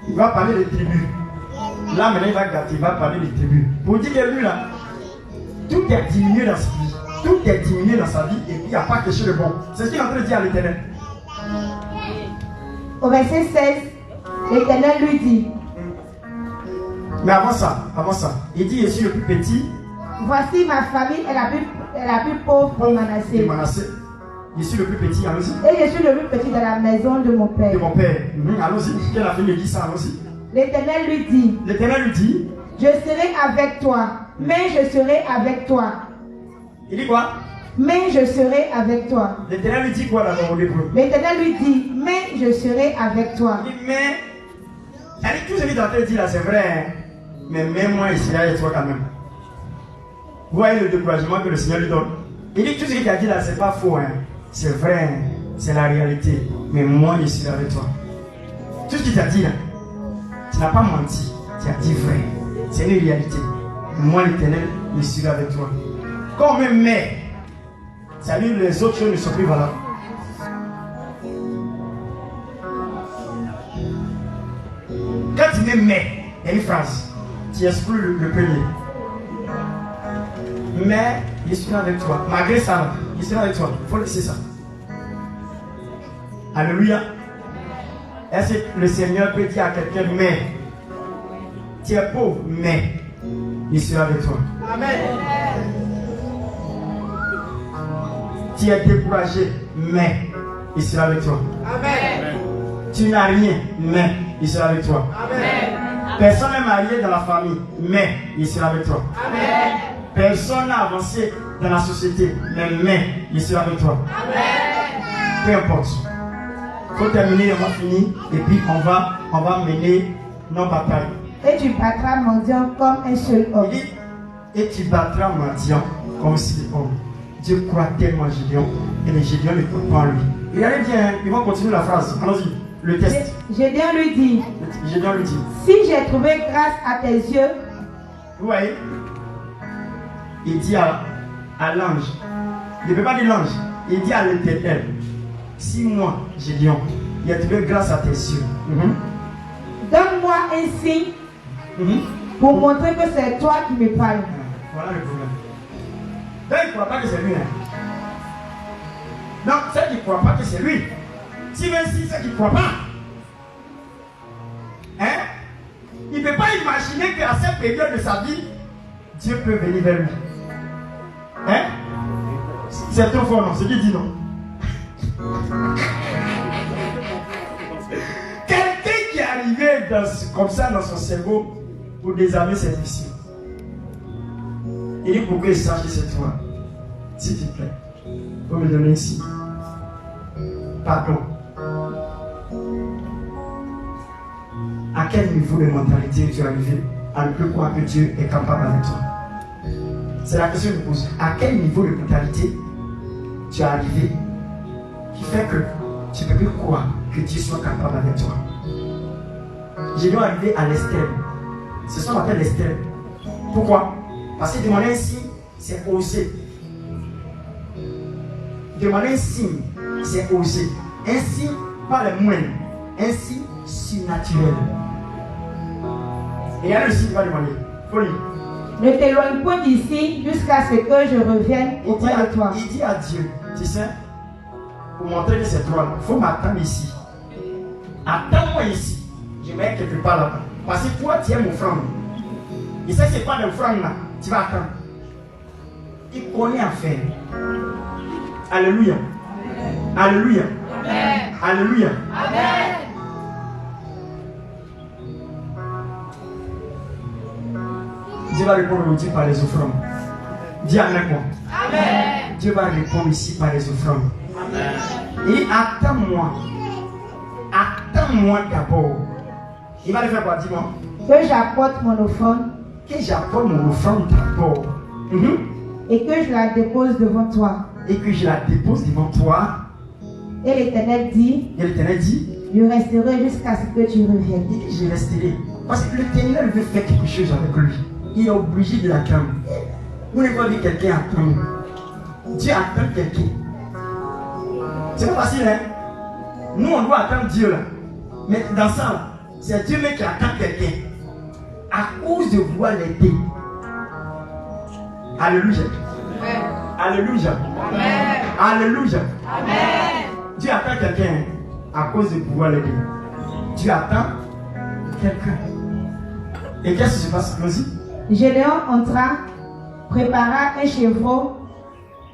Il va parler des tribus. Là maintenant il va gâter, il va parler des tribus. Pour dire que lui là, tout est diminué dans sa vie. Tout est diminué dans sa vie et puis il n'y a pas quelque chose de bon. C'est ce qu'il est en train de dire à l'Éternel. Au verset 16, l'Éternel lui dit. Mais avant ça, il dit, je suis le plus petit. Voici ma famille est la plus pauvre pour Manassé. Je suis le plus petit, allons-y. Et je suis le plus petit de la maison de mon père. De mon père. Allons-y. Quelle a fait me dit ça, allons-y. L'Éternel lui dit. L'Éternel lui dit. Je serai avec toi, mais je serai avec toi. Il dit quoi? Mais je serai avec toi. L'Éternel lui dit quoi là dans l'hébreu? L'Éternel lui dit, mais je serai avec toi. Il dit, mais. Elle dit tout ce qu'il est en train de dire là, c'est vrai. Hein? Mais même moi, il serai avec toi quand même. Vous voyez le découragement que le Seigneur lui donne. Il dit tout ce qu'il a dit là, c'est pas faux. Hein? C'est vrai, hein? C'est la réalité. Mais moi, je serai avec toi. Tout ce qu'il t'a dit là, tu n'as pas menti. Tu as dit vrai. C'est une réalité. Moi, l'Éternel, je serai avec toi. Quand même, mais, ça veut dire les autres choses ne sont plus valables. Quand tu mets mais, il y a une phrase. Tu exclus le premier. Mais je suis avec toi. Malgré ça, je suis avec toi. Il faut laisser ça. Alléluia. Est-ce que le Seigneur peut dire à quelqu'un, mais tu es pauvre, mais je suis avec toi. Amen. Tu es découragé, mais je suis avec toi. Amen. Tu n'as rien, mais il sera avec toi. Amen. Personne n'est marié dans la famille, mais il sera avec toi. Amen. Personne n'a avancé dans la société, mais il sera avec toi. Amen. Peu importe. Il faut terminer, on va finir, et puis on va mener nos batailles. Et tu battras mendiant comme un seul homme. Il dit, et tu battras mendiant comme un seul homme. Dieu croit tellement à Gédéon, et les Gédéons ne croient pas en lui. Et allez bien, ils vont continuer la phrase. Allons-y. Le test. Gédéon lui dit. Gédéon lui dit. Si j'ai trouvé grâce à tes yeux. Vous voyez? Il dit à l'ange. Il ne peut pas dire l'ange. Il dit à l'Éternel. Si moi, Gédéon, il a trouvé grâce à tes yeux. Donne-moi un signe pour montrer que c'est toi qui me parles. Voilà le problème. Donc il ne croit pas que c'est lui. Hein? Non, c'est qu'il ne croit pas que c'est lui. Si même si c'est qu'il ne croit pas, hein? Il ne peut pas imaginer qu'à cette période de sa vie, Dieu peut venir vers lui. Hein? C'est trop fort, non? C'est qui dit non? Quelqu'un qui est arrivé comme ça dans son cerveau, pour désarmer, c'est difficile. Il dit pour que je sache que c'est toi. S'il te plaît, il faut me donner ici. Pardon. À quel niveau de mentalité tu es arrivé à ne plus croire que Dieu est capable avec toi? C'est la question que je pose. À quel niveau de mentalité tu es arrivé qui fait que tu ne peux plus croire que Dieu soit capable avec toi? J'ai dû arriver à l'extrême. C'est ce qu'on appelle l'extrême. Pourquoi? Parce que demander un signe, c'est oser. Demander un signe, c'est oser. Un signe, pas le moindre. Un signe surnaturel. Et il y a le signe qui va demander. Faut lire. Ne t'éloigne point d'ici jusqu'à ce que je revienne auprès de toi. Il dit à Dieu, tu sais, pour montrer que c'est toi, il faut m'attendre ici. Attends-moi ici. Je vais être quelque part là-bas. Parce que toi, tu aimes offrande. Et ça, c'est pas l'offrande là. Tu vas attendre. Il connaît à faire. Alléluia. Alléluia. Amen. Alléluia. Amen. Dieu va répondre aujourd'hui par les offrandes. Dis avec moi. Amen. Dieu va répondre ici par les offrandes. Amen. Et attends-moi. Attends-moi d'abord. Il va le faire quoi? Dis-moi. Que j'apporte mon offrande. Que j'apporte mon offrande d'abord. Et que je la dépose devant toi. Et que je la dépose devant toi. Et l'Éternel dit. Et l'Éternel dit. Je resterai jusqu'à ce que tu reviennes. Il dit je resterai. Parce que l'Éternel veut faire quelque chose avec lui. Il est obligé de l'attendre. Vous ne pouvez pas dire quelqu'un attendre. Dieu attend quelqu'un. C'est pas facile, hein? Nous, on doit attendre Dieu là. Mais dans ça, c'est Dieu même qui attend quelqu'un. À cause de vouloir l'aider. Alléluia. Amen. Alléluia. Amen. Alléluia. Amen. Dieu attend quelqu'un à cause de pouvoir l'aider. Dieu attend quelqu'un. Et qu'est-ce qui se passe? Vas-y. Gédéon entra, prépara un chevreau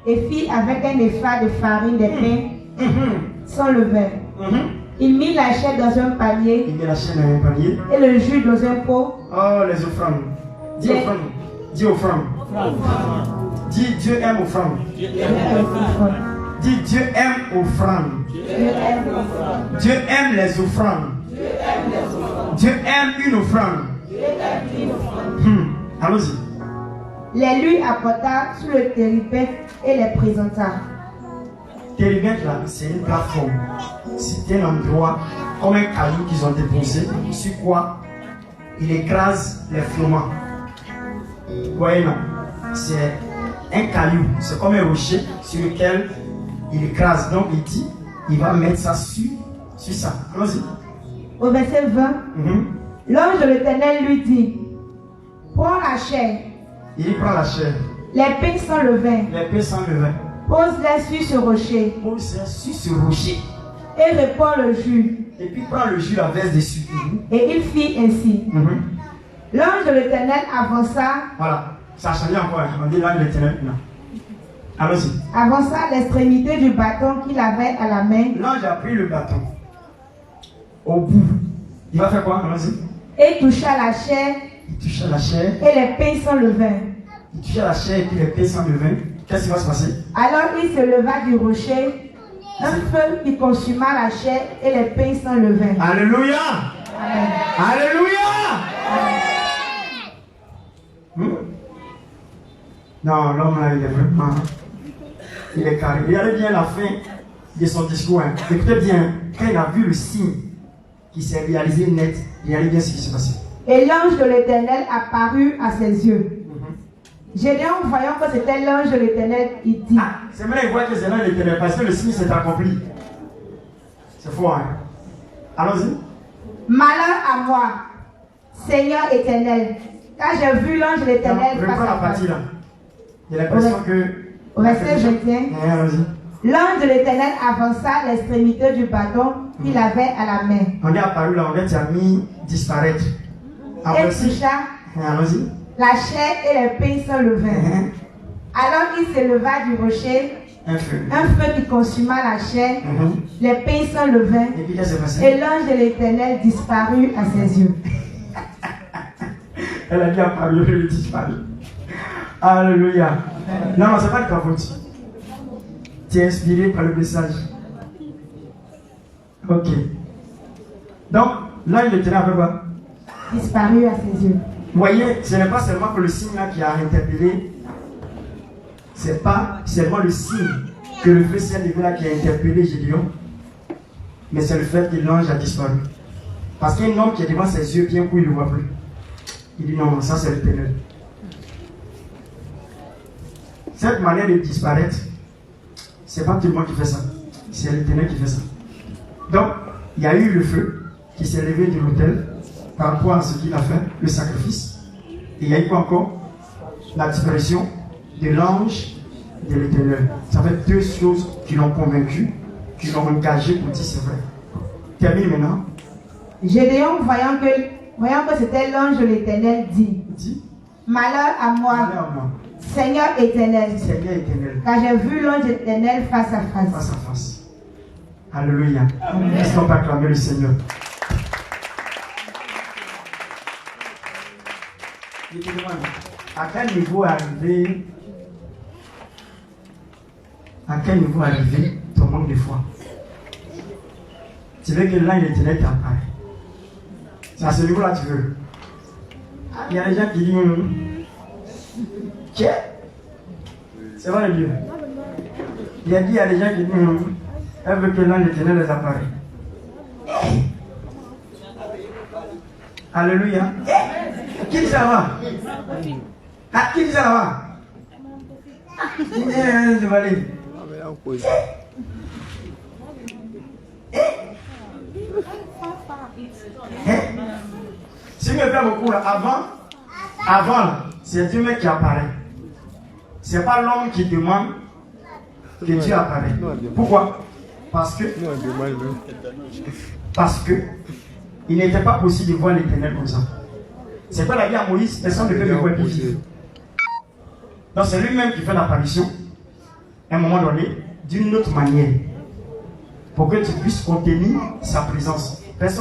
et fit avec un épha de farine des pains sans levain. Il mit la chair dans un panier. Il met la chair dans un panier. Et le jus dans un pot. Oh, les offrandes. Dis offrandes. Dis offrandes. Dis Dieu aime offrandes. Dis Dieu aime offrandes. Dieu aime les offrandes. Dieu aime une offrande. Allons-y. Les lui apporta sur le téribètre et les présenta. Téribètre là, c'est une plateforme. C'est un endroit comme un caillou qu'ils ont déposé, sur quoi il écrase les fromages. Vous voyez non? C'est un caillou, c'est comme un rocher sur lequel il écrase. Donc il dit, il va mettre ça sur ça. Allons-y. Au verset 20, l'ange de l'Éternel lui dit, prends la chair. Il prend la chair. Les pains sans levain. Les pains sans levain. Pose-les sur ce rocher. Pose-les sur ce rocher. Et répands le jus. Et puis prends le jus, la verse dessus. Et il fit ainsi. L'ange de l'Éternel avança. Voilà, ça a changé encore. On dit l'ange de l'Éternel. Allons-y. Avança l'extrémité du bâton qu'il avait à la main. L'ange a pris le bâton. Au bout. Il va faire quoi? Allons-y. Et toucha la chair. Il toucha la chair. Et les pains sans levain. Il toucha la chair et puis les pains sans levain. Qu'est-ce qui va se passer? Alors il se leva du rocher. Un feu qui consuma la chair et les pains sans levain. Alléluia! Amen. Alléluia! Non, l'homme là, il est vraiment. Il est carré. Regardez bien la fin de son discours. Hein. Écoutez bien, quand il a vu le signe qui s'est réalisé net, regardez bien ce qui s'est passé. Et l'ange de l'Éternel apparut à ses yeux. Gédéon, voyant que c'était l'ange de l'Éternel, il dit. Ah, c'est vrai, il voit que c'est l'ange de l'Éternel parce que le signe s'est accompli. C'est fort, hein? Allons-y. Malheur à moi, Seigneur éternel, car j'ai vu l'ange de l'Éternel face reprends la à partie face. là. J'ai l'impression que. Au verset 21, allons-y. l'ange de l'Éternel avança l'extrémité du bâton qu'il avait à la main. On est apparu là, on vient de mis disparaître. Et toucha Allons-y. la chair et les pains sans levain. Alors il se leva du rocher, Un feu qui consuma la chair, les pains sans levain, Et puis qu'est-ce qui s'est passé? et l'ange de l'Éternel disparut à ses yeux. Elle a dit apparu, il disparu. Alléluia. Non, c'est pas de ta faute. Tu es inspiré par le message. Ok. Donc, là, il était avec quoi? Disparu à ses yeux. Vous voyez, ce n'est pas seulement que le signe là qui a interpellé. C'est pas seulement le signe que le feu ciel levé là qui a interpellé Gédéon. Mais c'est le fait que l'ange a disparu. Parce qu'il y a un homme qui est devant ses yeux, bien coup, il ne le voit plus. Il dit non, ça c'est l'Éternel. Cette manière de disparaître, c'est pas tout le monde qui fait ça. C'est l'Éternel qui fait ça. Donc, il y a eu le feu qui s'est levé de l'autel par rapport à ce qu'il a fait, le sacrifice. Et il y a eu quoi encore? la disparition de l'ange de l'Éternel. Ça fait deux choses qui l'ont convaincu, qui l'ont engagé pour dire c'est vrai. Termine maintenant. Gédéon, voyant que c'était l'ange de l'Éternel, dit, malheur à moi, Malheur à moi, Seigneur éternel, Seigneur éternel, car j'ai vu l'ange éternel face à face. face à face. Alléluia. Est-ce qu'on peut acclamer le Seigneur? Je te demande, à quel niveau arrivé ton manque de foi? Tu veux que l'ange de l'Éternel t'apparaisse. C'est à ce niveau-là que tu veux. Il y a des gens qui disent tiens, c'est vrai le Dieu. Il a dit à des gens qui disent elle veut que l'ange de l'Éternel les apparaisse. Alléluia. Qui dit ça va? Ah, qui dit ça va? Je vais aller. Si me fait beaucoup là, avant, c'est Dieu même qui apparaît. C'est pas l'homme qui demande que Dieu apparaît. Pourquoi? Parce que il n'était pas possible de voir l'Éternel comme ça. C'est quoi la vie à Moïse? Personne ne peut le voir vivre. Donc c'est lui-même qui fait l'apparition à un moment donné d'une autre manière pour que tu puisses contenir sa présence. Personne